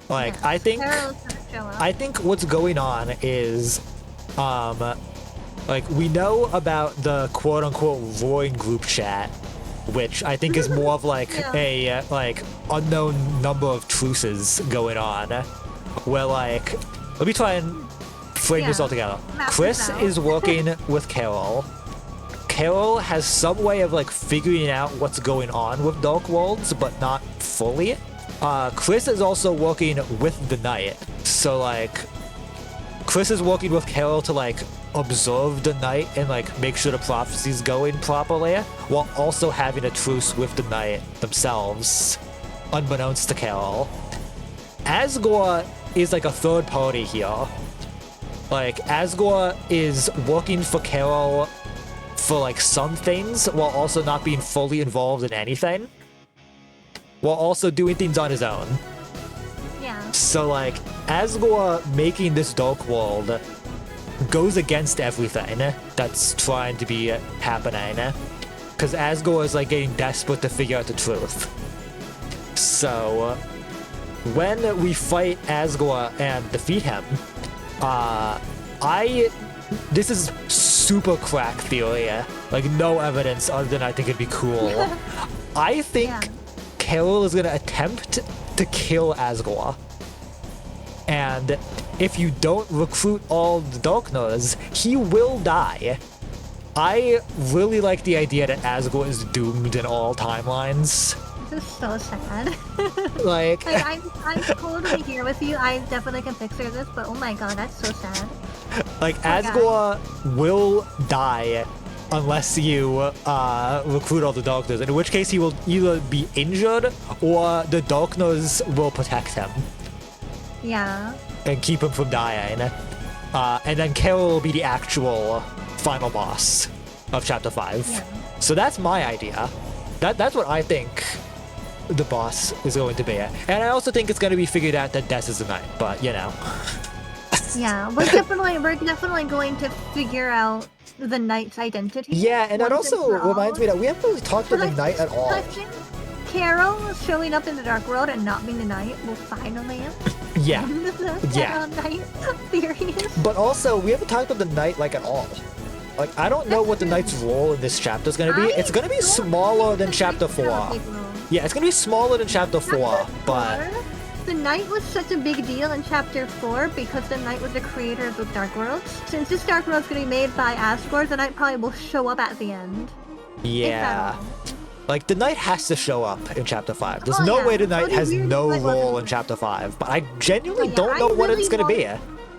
Like, I think what's going on is, like, we know about the quote-unquote roaring group chat, which I think is more of like a like unknown number of truces going on, where like, let me try and frame this all together. Chris is working with Carol. Carol has some way of like figuring out what's going on with Dark Worlds, but not fully. Chris is also working with the Knight, so like Chris is working with Carol to like observe the Knight and like make sure the prophecy's going properly, while also having a truce with the Knight themselves, unbeknownst to Carol. Asgore is like a third party here. Like, Asgore is working for Carol for like some things, while also not being fully involved in anything, while also doing things on his own. So like, Asgore making this Dark World goes against everything that's trying to be happening, because Asgore is like getting desperate to figure out the truth. So when we fight Asgore and defeat him, this is super crack theory, like no evidence other than I think it'd be cool. I think Carol is gonna attempt to kill Asgore, and if you don't recruit all the Darkners, he will die. I really like the idea that Asgore is doomed in all timelines. This is so sad. Like I'm totally here with you. I definitely can picture this, but oh my god, that's so sad. Like, Asgore will die unless you recruit all the Darkners, in which case he will either be injured or the Darkners will protect him. Yeah. And keep him from dying. And then Carol will be the actual final boss of Chapter 5. Yeah. So that's my idea. That's what I think the boss is going to be. And I also think it's going to be figured out that Des is the Knight, but you know. Yeah, we're definitely going to figure out the Knight's identity. Yeah, and that also reminds me that we haven't really talked about the Knight at all. Carol showing up in the Dark World and not being the Knight will finally end the Knight theories. But also, we haven't talked about the Knight like at all. Like, I don't know what the Knight's role in this chapter is going to be. It's going to be smaller than Chapter 4. Yeah, it's going to be smaller than Chapter 4, but... The Knight was such a big deal in Chapter 4 because the Knight was the creator of the Dark Worlds. Since this Dark World's going to be made by Asgore, the Knight probably will show up at the end. Yeah. Like, the Knight has to show up in Chapter 5. There's no way the Knight has no role in Chapter 5. But I genuinely don't know what it's going to be.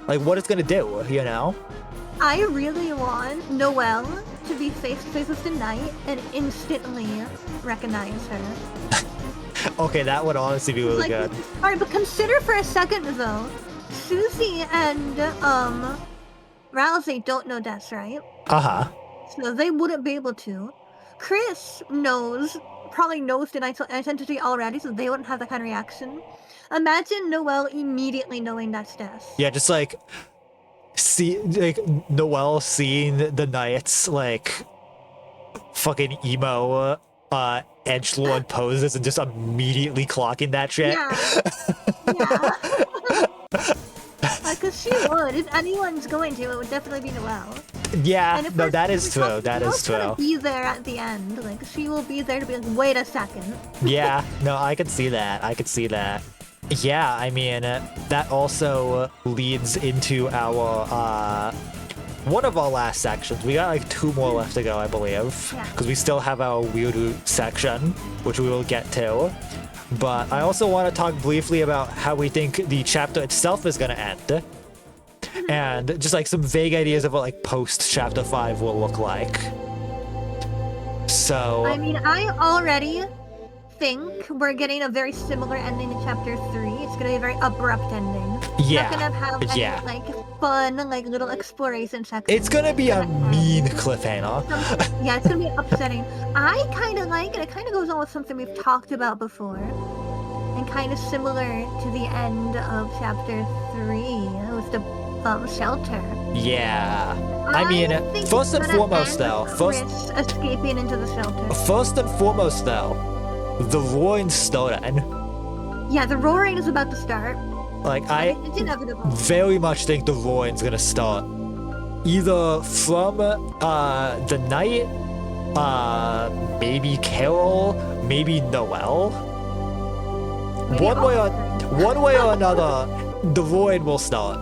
Like, what it's going to do, you know? I really want Noelle to be face-to-face with the Knight and instantly recognize her. Okay, that would honestly be really good. Alright, but consider for a second though, Susie and Rousey don't know Des, right? Uh-huh. So they wouldn't be able to. Chris probably knows the Knight's identity already, so they wouldn't have that kind of reaction. Imagine Noelle immediately knowing that's Des. Yeah, just like Noelle seeing the Knight's like fucking emo edgelord poses and just immediately clocking that shit. Because she would. If anyone's going to, it would definitely be Noelle. Yeah, no, that is true. That is true. She'll be there at the end. Like, she will be there to be like, wait a second. Yeah, no, I can see that. I can see that. Yeah, I mean, that also leads into our, one of our last sections. We got like 2 more left to go, I believe. Yeah. Because we still have our Weird Root section, which we will get to. But I also want to talk briefly about how we think the chapter itself is going to end. And just like some vague ideas of what like post chapter 5 will look like. So I mean, I already think we're getting a very similar ending to chapter 3. It's gonna be a very abrupt ending. yeah, Not gonna have any yeah. like fun, like little exploration sections. It's gonna be a mean cliffhanger. Yeah, it's gonna be upsetting. I kind of like it. It kind of goes on with something we've talked about before, and kind of similar to the end of chapter 3 with the shelter. Yeah. I mean, think first it's and gonna foremost end though, with first Chris escaping into the shelter. the roaring starting. Yeah, the roaring is about to start. Like It's inevitable. very much think the roaring's gonna start either from the night, maybe Carol, maybe Noel. Maybe One way all or three. one way or another, the roaring will start.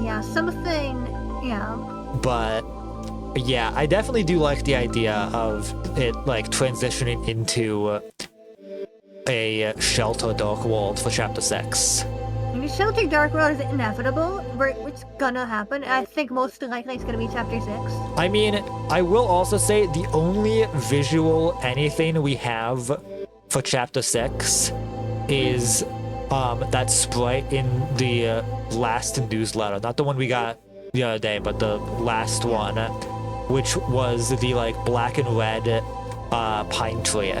Yeah, something. Yeah. But yeah, I definitely do like the idea of it like transitioning into a shelter dark world for chapter 6. The Shelter Dark World is inevitable. It's gonna happen. I think most likely it's gonna be chapter 6. I mean, I will also say the only visual anything we have for chapter 6 is that sprite in the last newsletter, not the one we got the other day, but the last one, which was the like black and red pine tree.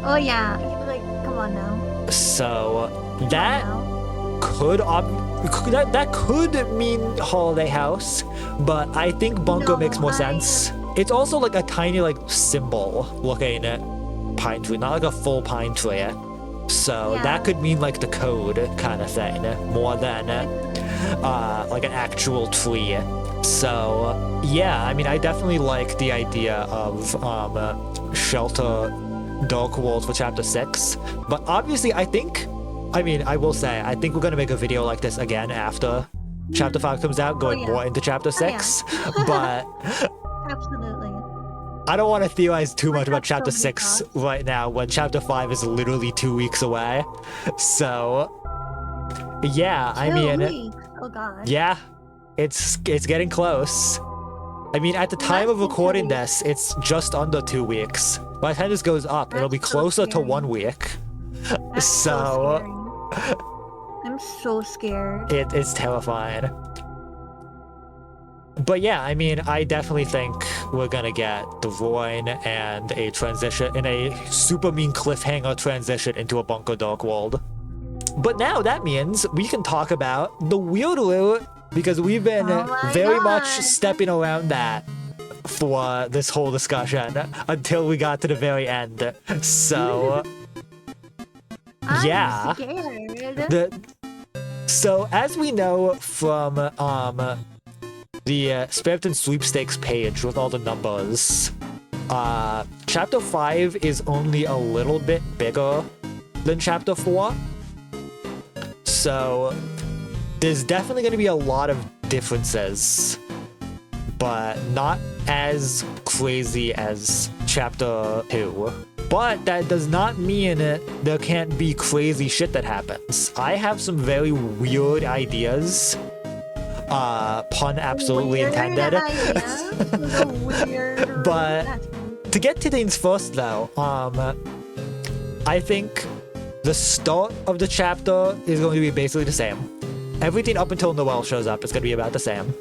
Oh yeah, like come on now. So Come that on now. that could mean holiday house, but I think bunker No, makes more sense. It's also like a tiny like symbol looking pine tree, not like a full pine tree. So Yeah. that could mean like the code kind of thing more than like an actual tree. So yeah, I mean, I definitely like the idea of shelter dark world for chapter 6, but obviously I will say I think we're gonna make a video like this again after chapter 5 comes out, going yeah. more into chapter 6. But Absolutely. I don't want to theorize too much Might about have chapter so many 6 thoughts. right now when chapter 5 is literally 2 weeks away. So yeah, I 2 mean, weeks. Oh god. yeah, it's getting close. I mean, at the time of Less than 2 recording weeks. this, it's just under 2 weeks. By the time this goes up, it'll be That's so closer to scary. 1 week. That's So scary. I'm so scared. it's terrifying. But yeah, I mean, I definitely think we're gonna get the Roin and a transition in a super mean cliffhanger transition into a bunker dark world. But now that means we can talk about the Weird Root, because we've been Oh my very much God. stepping around that for this whole discussion until we got to the very end. So I'm yeah. scared. So as we know from the Spiriton sweepstakes page with all the numbers, chapter 5 is only a little bit bigger than chapter 4. So there's definitely going to be a lot of differences, but not as crazy as chapter 2. But that does not mean there can't be crazy shit that happens. I have some very weird ideas. Pun absolutely Weird intended. ideas. The weird. But- That's- To get to things first, though, I think the start of the chapter is going to be basically the same. Everything up until Noel shows up is going to be about the same.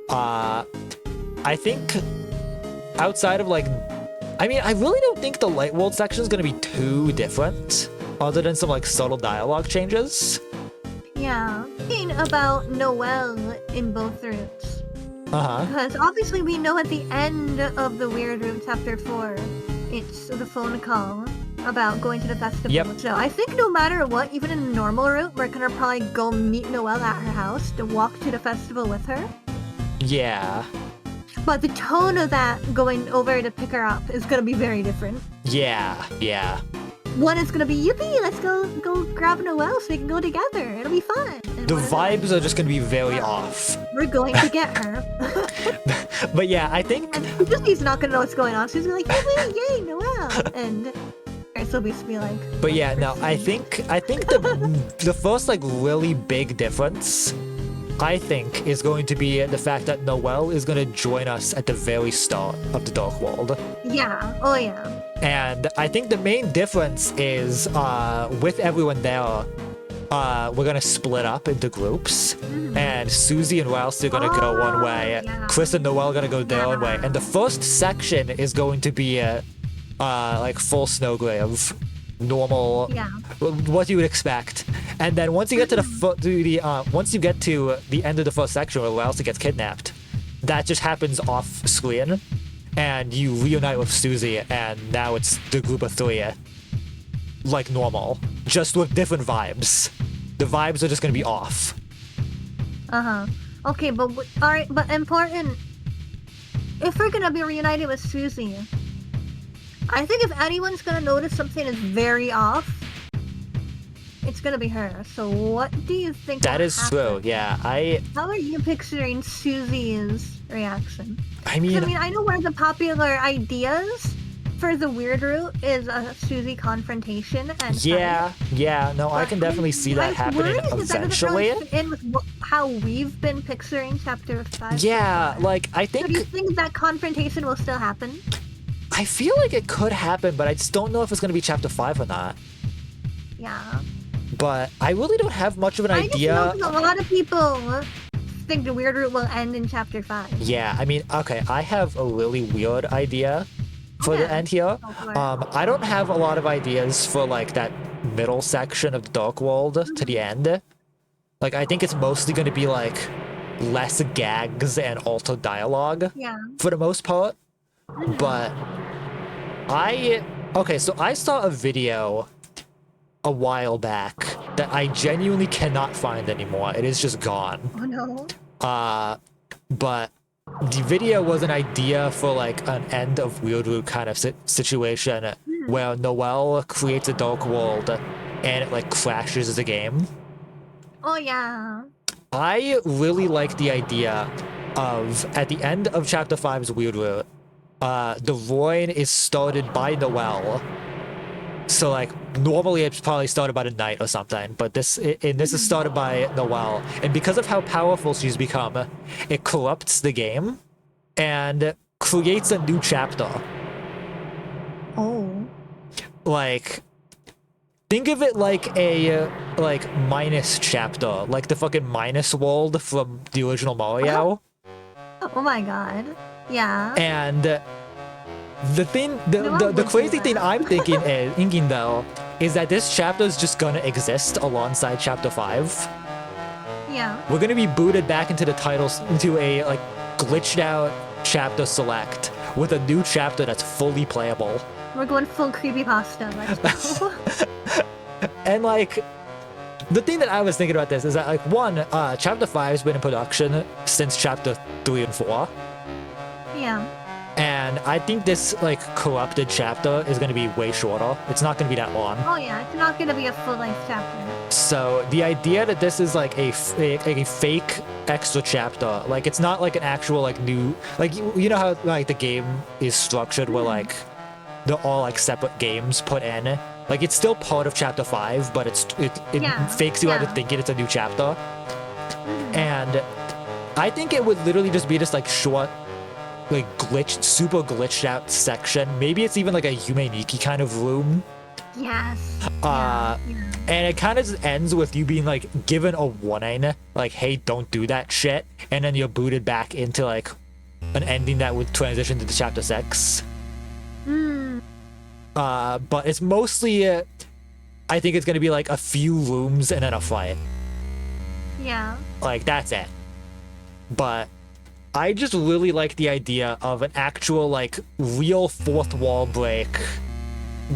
I think outside of like, I mean, I really don't think the Light World section is going to be too different, other than some like subtle dialogue changes. Yeah. Thinking about Noel in both routes. Because obviously we know at the end of the Weird Room chapter 4, it's the phone call about going to the festival. Yep. So I think no matter what, even in a normal route, we're gonna probably go meet Noelle at her house to walk to the festival with her. Yeah. But the tone of that going over to pick her up is gonna be very different. Yeah. one is gonna be yippee, let's go grab Noelle so we can go together. It'll be fun. And The one is vibes are just gonna be very off. we're going to get her. But yeah, I think And Disney's not gonna know what's going on. She's gonna be like, yay, Noelle, and so be like. But yeah, no, I think the first like really big difference, I think, is going to be the fact that Noelle is going to join us at the very start of the Dark World. Yeah. Oh yeah. And I think the main difference is with everyone there, we're gonna split up into groups, and Susie and Rouse are gonna go one way, yeah. Chris and Noelle are gonna go their own way, and the first section is going to be like full Snowgrave, normal, Yeah. what you would expect. And then once you get to once you get to the end of the first section where Rouse gets kidnapped, that just happens off screen, and you reunite with Susie, and now it's the group of three, like normal, just with different vibes. The vibes are just gonna be off. Okay, but all right, but important. If we're gonna be reunited with Susie, I think if anyone's gonna notice something is very off, it's gonna be her. So what do you think? That will is happen? true. Yeah, How are you picturing Susie's reaction? I 'Cause, mean, I know one of the popular ideas for the weird route is a Susie confrontation and yeah, no, I can definitely see that happening eventually. That doesn't really fit in with how we've been picturing chapter 5. Yeah, like I So do you think think that confrontation will still happen? I feel like it could happen, but I just don't know if it's gonna be chapter 5 or not. Yeah. But I really don't have much of an I just idea. know 'cause a lot of people think the weird route will end in chapter 5. Yeah, I mean, okay, I have a really weird idea for the Okay. end here. Go for it. I don't have a lot of ideas for like that middle section of the Dark World to the end. Like, I think it's mostly going to be like less gags and altered dialogue Yeah. for the most part. But okay, so I saw a video a while back that I genuinely cannot find anymore. It is just gone. Oh no. But the video was an idea for like an end of Weird Root kind of situation where Noelle creates a dark world and it like crashes the game. Oh yeah. I really like the idea of at the end of chapter 5's Weird Root, the Roin is started by Noelle. So like normally it's probably started by the Knight or something, but this is started by Noelle, and because of how powerful she's become, it corrupts the game and creates a new chapter. Oh. Like, think of it like a like minus chapter, like the fucking minus world from the original Mario. Oh my god. Yeah. And the thing, No, I the would crazy do thing that. I'm thinking though, is that this chapter is just gonna exist alongside chapter 5. Yeah. We're gonna be booted back into the titles, into a like glitched out chapter select with a new chapter that's fully playable. We're going full creepypasta. Let's go. And like, the thing that I was thinking about this is that like one, chapter 5's been in production since chapter 3 and 4. Yeah. And I think this like corrupted chapter is gonna be way shorter. It's not gonna be that long. Oh yeah, it's not gonna be a full-length chapter. So the idea that this is like a fake extra chapter, like it's not like an actual like new, like you know how like the game is structured where like they're all like separate games put in. Like it's still part of chapter 5, but it Yeah, fakes you out yeah. to thinking it's a new chapter. And I think it would literally just be this like short, like super glitched out section. Maybe it's even like a Yume Nikki kind of room. Yes. Yeah. Yeah. And it kind of just ends with you being like given a warning, like, hey, don't do that shit. And then you're booted back into like an ending that would transition to the chapter 6. But it's mostly, I think it's going to be like a few rooms and then a fight. Yeah. Like, that's it. But I just really like the idea of an actual, like, real fourth wall break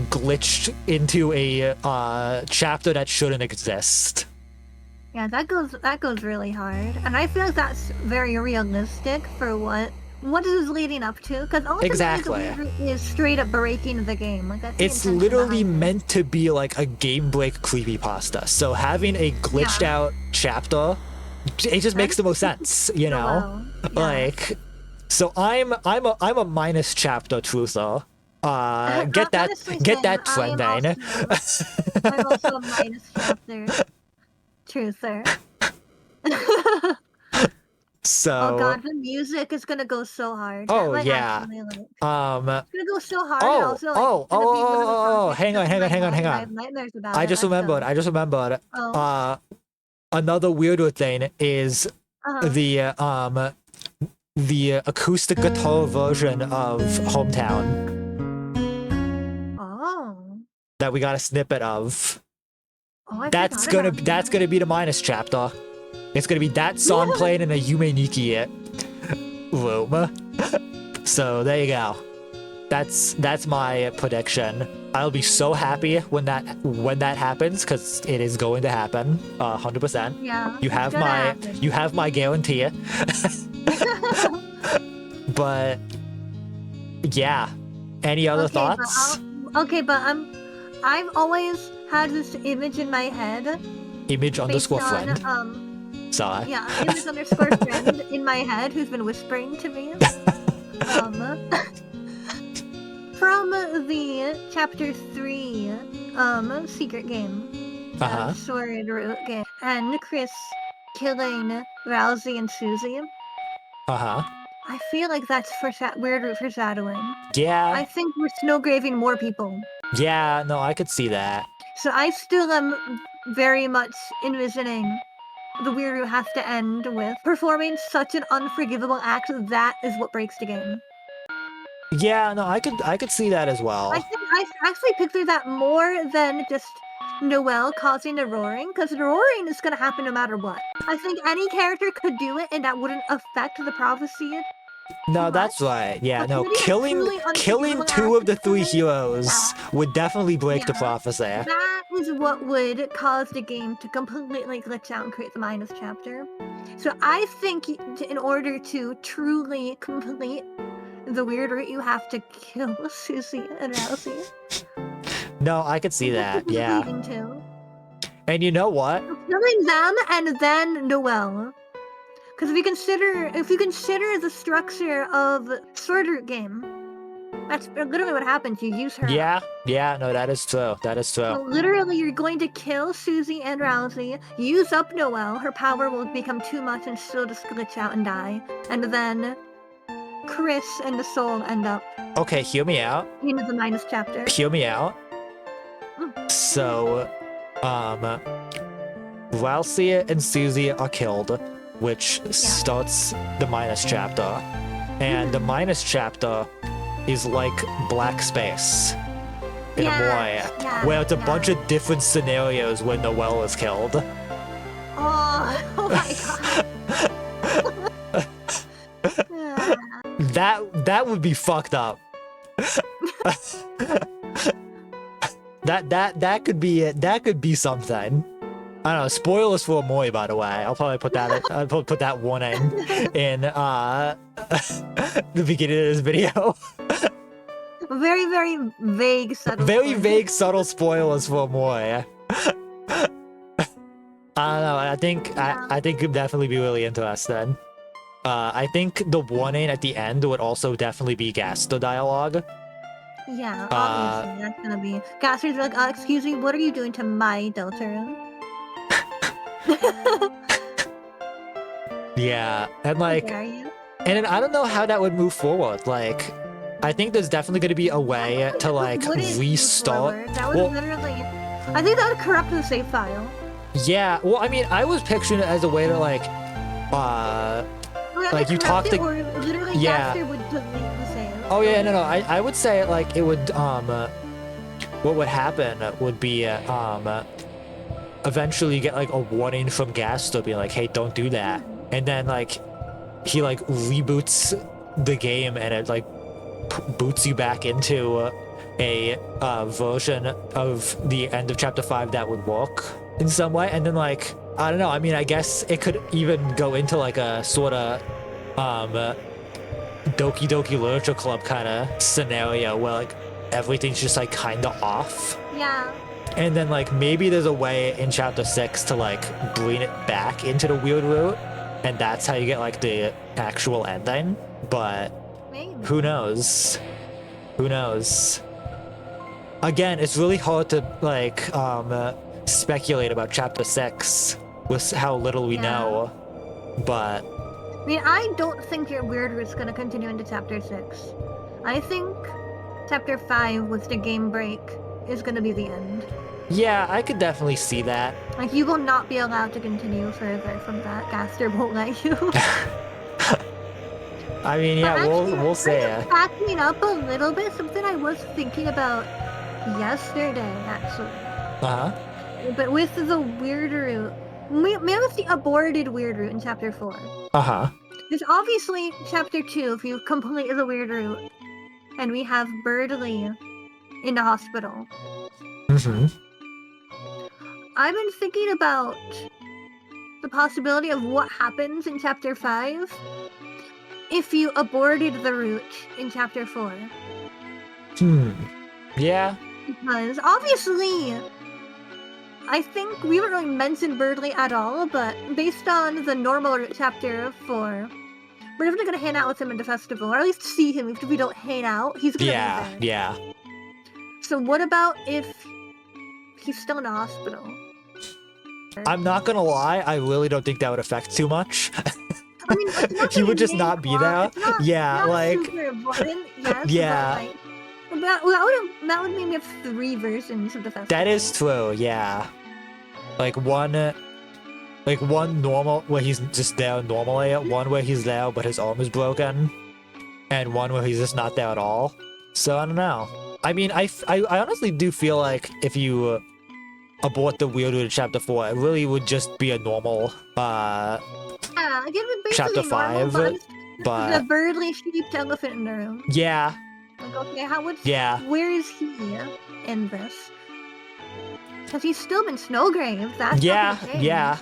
glitched into a chapter that shouldn't exist. Yeah, that goes really hard. And I feel like that's very realistic for what what is this leading up to? Because ultimately Exactly. the weird is straight up breaking the game. Like that's the It's intention literally behind it. meant to be like a game break creepypasta. So having a glitched out chapter, it just makes the most sense, you know? well. Yeah. Like, so I'm a minus chapter truther. Get that Honestly, get same. that trending. I'm also a minus chapter truther. So Oh god, the music is gonna go so hard. oh That might yeah. actually like it's gonna go so hard and Oh, also like oh, it's gonna be one of the songs oh, that hang stuck on, in hang my on, hang on, head, hang and I on. have nightmares about I it. just Let's remembered. go. I just remembered. Oh. Another weirder thing is Uh-huh. the acoustic guitar version of Hometown Oh. that we got a snippet of. Oh, I forgot about That's gonna be the minus chapter. It's gonna be that song playing in a Yume Nikki room. So there you go. That's my prediction. I'll be so happy when that happens, because it is going to happen. 100%. Yeah. You have my guarantee. But yeah. Any other thoughts? I've always had this image in my head. Image underscore based on, friend. Sorry. Yeah, image underscore friend in my head who's been whispering to me. From the chapter 3 secret game. Sword root game. And Chris killing Rousey and Susie. I feel like that's weird foreshadowing. Yeah. I think we're snowgraving more people. Yeah, no, I could see that. So I still am very much envisioning the weird root has to end with performing such an unforgivable act that is what breaks the game. Yeah, no, I could see that as well. I think I actually picture that more than just Noelle causing the roaring, because the roaring is going to happen no matter what. I think any character could do it and that wouldn't affect the prophecy. No, that's right. Yeah, no, Committing a killing truly unforgivable two of the act three heroes would definitely break the Yeah. prophecy. That is what would cause the game to completely glitch out and create the minus chapter. So I think in order to truly complete the weird route, you have to kill Susie and Rousey. No, I could see that. Yeah. Too. And you know what? Killing them and then Noelle. Because if you consider the structure of Sword Root game, that's literally what happens. You use her. Yeah, no, that is true. That is true. So literally, you're going to kill Susie and Rousey, use up Noelle, her power will become too much and she'll just glitch out and die. And then Chris and the soul end up. Okay, hear me out. In the minus chapter. Hear me out. So, Rousey and Susie are killed, which starts the minus chapter. And the minus chapter is like black space in a way, where it's a bunch of different scenarios when Noelle is killed. Oh my god. That would be fucked up. that could be something. I don't know. Spoilers for Amoy, by the way. I'll probably put that. I'll put that warning in the beginning of this video. Very, very vague, subtle. Very vague, subtle spoilers for Amoy. I don't know. I think it would definitely be really interesting. I think the warning at the end would also definitely be Gaster dialogue. Yeah, obviously that's gonna be. Gaster's like, excuse me, what are you doing to my Deltarune? Yeah, and like, and then I don't know how that would move forward. Like, I think there's definitely going to be a way to like restart. That would literally, I think that would corrupt the save file. Yeah, well, I mean, I was picturing it as a way to like you talk to, or literally Gaster would delete the save. Oh yeah, no, I would say like it would what would happen would be eventually you get like a warning from Gaster being like, hey, don't do that, and then like he like reboots the game and it like boots you back into a version of the end of chapter 5 that would work in some way. And then like, I don't know, I mean, I guess it could even go into like a sort of Doki Doki Literature Club kind of scenario where like everything's just like kind of off. Yeah. And then like maybe there's a way in chapter 6 to like bring it back into the weird route, and that's how you get like the actual ending. But Maybe. who knows? Who knows? Again, it's really hard to like speculate about chapter 6 with how little we know. But I mean, I don't think your weird route's gonna continue into chapter 6. I think chapter 5 with the game break is gonna be the end. yeah, I could definitely see that. Like, you will not be allowed to continue further from that. Gaster won't let you. I mean, yeah, Actually, we'll say. Backing up a little bit, something I was thinking about yesterday, actually. Uh-huh. But with the weird route, maybe with the aborted weird route in chapter 4. Uh-huh. There's obviously chapter 2 if you complete the weird route, and we have Birdley in the hospital. Mm-hmm. I've been thinking about the possibility of what happens in chapter 5 if you aborted the route in chapter 4. Yeah. Because obviously, I think we haven't really mentioned Birdley at all, but based on the normal route chapter 4, we're definitely going to hang out with him at the festival, or at least see him. If we don't hang out, he's going to be there. Yeah. So what about if he's still in the hospital? I'm not gonna lie, I really don't think that would affect too much. I mean, it's not He the would just main not be plot. there. It's not, Yeah, not like super important, yes, yeah. But like, that would mean we have 3 versions of the festival. That is true, yeah. Like one normal where he's just there normally, one where he's there but his arm is broken, and one where he's just not there at all. So I don't know. I mean, I honestly do feel like if you abort the weird route of chapter 4, it really would just be a normal Yeah, again, basically chapter normal, 5, but the Birdley shaped elephant in the room. yeah. Like, okay, Yeah. where is he in this? Because he's still been Snowgrave. That's Yeah, not gonna change. yeah.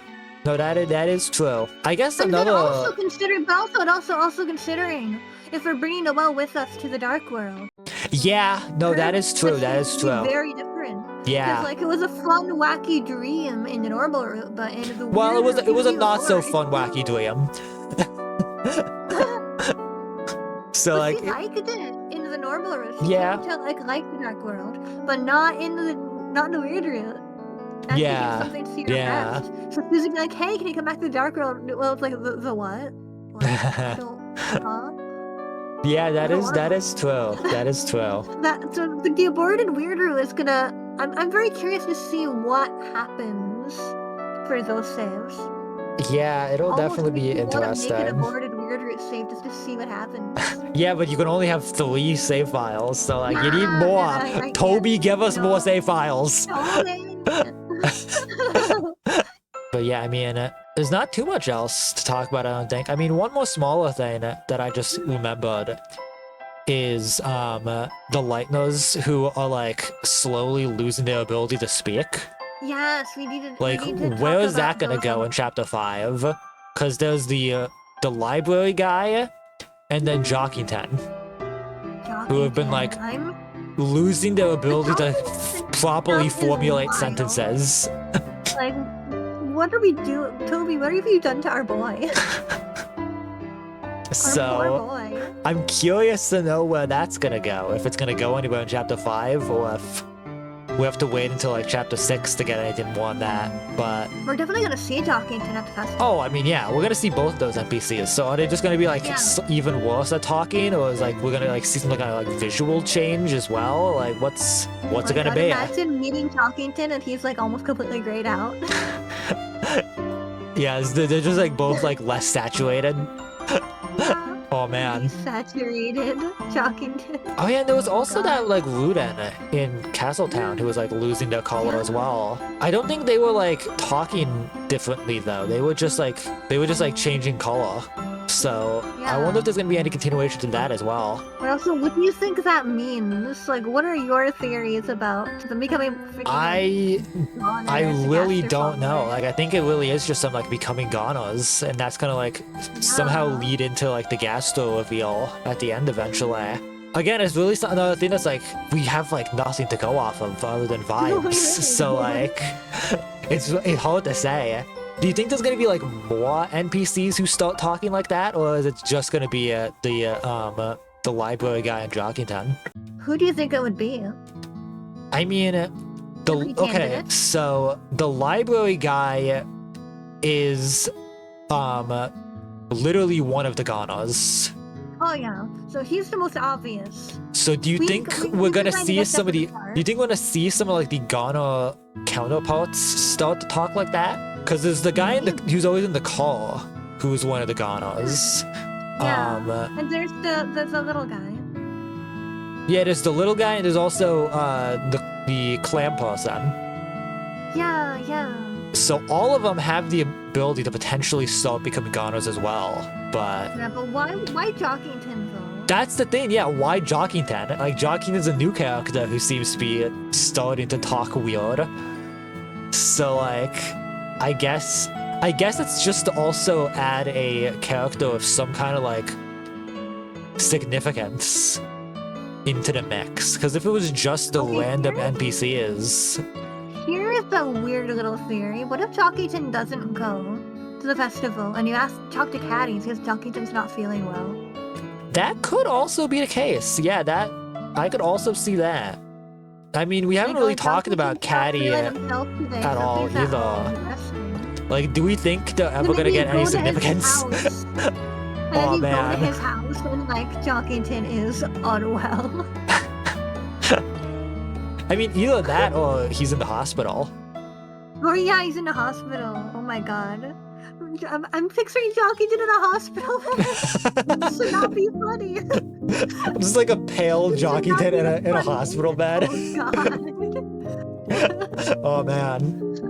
No, that is true. I guess And then another. also considering if we're bringing Noelle with us to the Dark World. Yeah, no, that is true. That is It's gonna be true. very different. Yeah. Because like it was a fun, wacky dream in the normal route, but in the Well, it weird was route, a even not so more. fun wacky dream. So But like, she liked it in the normal route. She Yeah. came to like the Dark World, but not in the weird route. That's Yeah, something to see her yeah. best. So she's gonna be like, "Hey, can you come back to the Dark World?" Well, it's like the what? What? I don't- huh? yeah, I don't wanna that is true. That is true. So the aborted weird route is gonna. I'm very curious to see what happens for those saves. Yeah, it'll Almost definitely be makes me wanna make an interesting. aborted weird route save just to see what happens. Yeah, but you can only have 3 save files, so like you need Nah, more. I Toby, give us more no. save files. Okay. But yeah, I mean, there's not too much else to talk about, I don't think. I mean, one more smaller thing that I just remembered is the Lightners who are like slowly losing their ability to speak. Yes, we need to. Like, we need to where talk is that about gonna those go on- in chapter 5? Because there's the library guy and then Jockington, who have been like I'm losing their ability to properly That is formulate wild. sentences. like, what are we doing, Toby? What have you done to our boy? Our poor So boy. I'm curious to know where that's gonna go. If it's gonna go anywhere in chapter 5, or if we have to wait until like chapter 6 to get anything more on that. But We're definitely gonna see Jockington at the festival. oh, I mean, yeah, we're gonna see both of those NPCs. So are they just gonna be like Yeah. even worse at talking, or is like we're gonna like see some kind of like visual change as well? Like what's it Like, gonna I'd be? Imagine meeting Jockington and he's like almost completely grayed out. Yeah, they're just like both like less saturated. Oh man. Saturated Jockington. Oh yeah, and there was Oh, also God. that like Ruden in Castletown who was like losing their color as well. I don't think they were like talking differently though. They were just like changing color. So I Yeah. wonder if there's gonna be any continuation to that as well. But also, what do you think that means? Like, what are your theories about them becoming freaking I goners, really gas don't know. followers? Like, I think it really is just them like becoming Ganas, and that's gonna like somehow Yeah. lead into like the Gasto reveal at the end eventually. Again, it's really another thing that's like we have like nothing to go off of other than vibes. Really? So like, it's hard to say. Do you think there's gonna be like more NPCs who start talking like that, or is it just gonna be the library guy in Jockington? Who do you think it would be? I mean, Every okay, candidate? so the library guy is literally one of the Ganas. Oh yeah, so he's the most obvious. So do you think we we're gonna designed see it some of the? separate Do you think we're gonna see some of like the Ghana counterparts start to talk like that? Because there's the guy who's always in the car, who's one of the Ganas. Yeah. And there's the little guy. Yeah, there's the little guy, and there's also the clam person. Yeah. So all of them have the ability to potentially start becoming Ganas as well, but Yeah, but why Jockington though? that's the thing. Yeah, why Jockington? Like Jockington's a new character who seems to be starting to talk weird. So like, I guess it's just to also add a character of some kind of like significance into the mix. Because if it was just the Okay, random NPCs, Here's a weird little theory. What if Jockington doesn't go to the festival and you talk to Caddy because Jockington's not feeling well? that could also be the case. Yeah, that I could also see that. I mean, we haven't really talked about Caddy at all either. Like, do we think they're ever gonna get any significance? And Oh, then you man. go to his house and like Jockington is unwell. I mean, either that or he's in the hospital. Or yeah, he's in the hospital. Oh my god. I'm picturing Jockington in a hospital. This should not be funny. Just like a pale This should not Jockington be in a funny. hospital bed. Oh god. Oh man.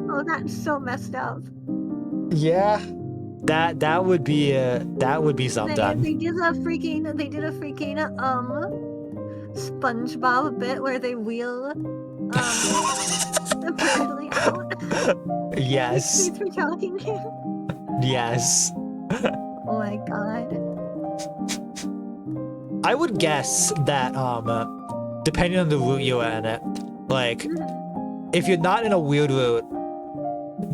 Oh, that's so messed up. Yeah. That would be something. They did a freaking SpongeBob bit where they wheel apparently out. Yes. Thanks for Jockington. Yes. Oh my god. I would guess that depending on the route you're in, like if you're not in a weird route,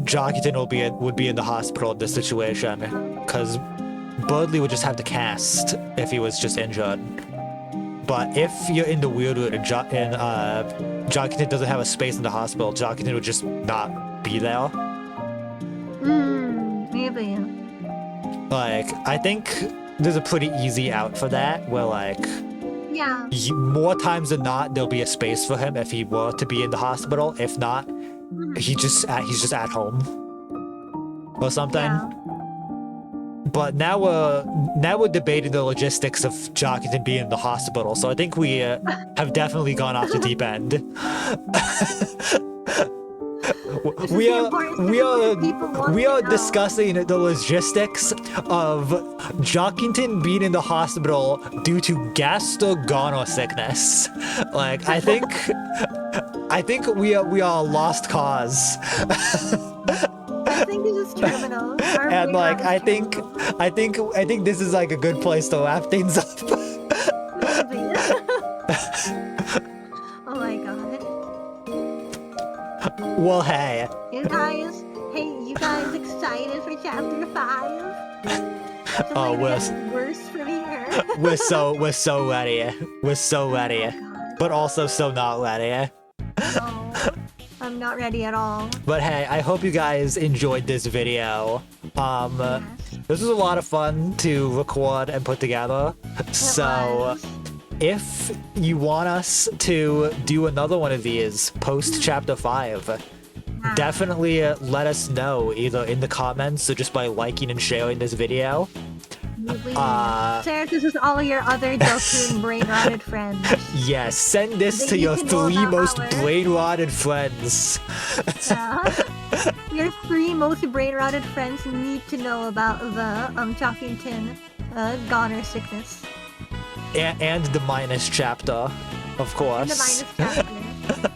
Jockington would be in the hospital in this situation, because Birdley would just have to cast if he was just injured. But if you're in the weird route and Jockington doesn't have a space in the hospital, Jockington would just not be there. Maybe. Like, I think there's a pretty easy out for that, where like Yeah. more times than not there'll be a space for him if he were to be in the hospital. If not, he's just at home or something. Yeah. But now we're debating the logistics of Jockington being in the hospital, so I think we have definitely gone off the deep end. we are discussing the logistics of Jockington being in the hospital due to gastrogono sickness. Like, I think we are a lost cause. I think this is terminal. Our And like, radar is I think this is like a good place to wrap things up. terminal. Oh my god. Well, hey. You guys excited for chapter 5? Oh, worse from here. we're so ready. We're so ready, Oh god. but also so not ready. No, I'm not ready at all. But hey, I hope you guys enjoyed this video. Yes. This was a lot of fun to record and put together. So, was. if you want us to do another one of these post chapter 5, definitely let us know either in the comments or just by liking and sharing this video. Share this with all your other Deltarune brain-rotted friends. Yes, send this They to your need to know 3 about most our- brain-rotted friends. Your 3 most brain-rotted friends need to know about the Jockington goner sickness. And the minus chapter, of course. And the minus chapter.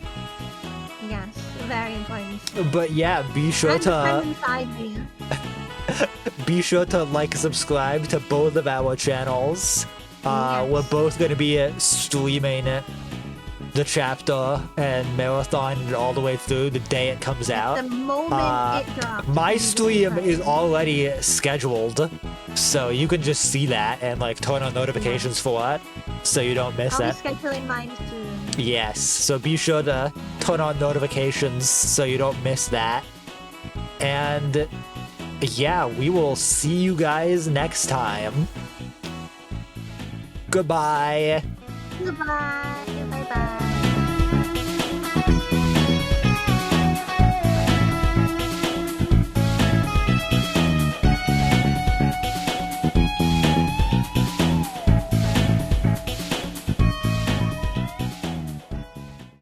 Yes, very important. But yeah, be sure And the friend to inside me. be sure to like, subscribe to both of our channels. Yes. We're both gonna be streaming the chapter and marathon it all the way through the day it comes out. The moment it drops. My we will stream be is playing. already scheduled, so you can just see that and like turn on notifications for it, so you don't miss I'll it. be scheduling mine soon. Yes, so be sure to turn on notifications so you don't miss that. And yeah, we will see you guys next time. Goodbye. Goodbye. Bye bye.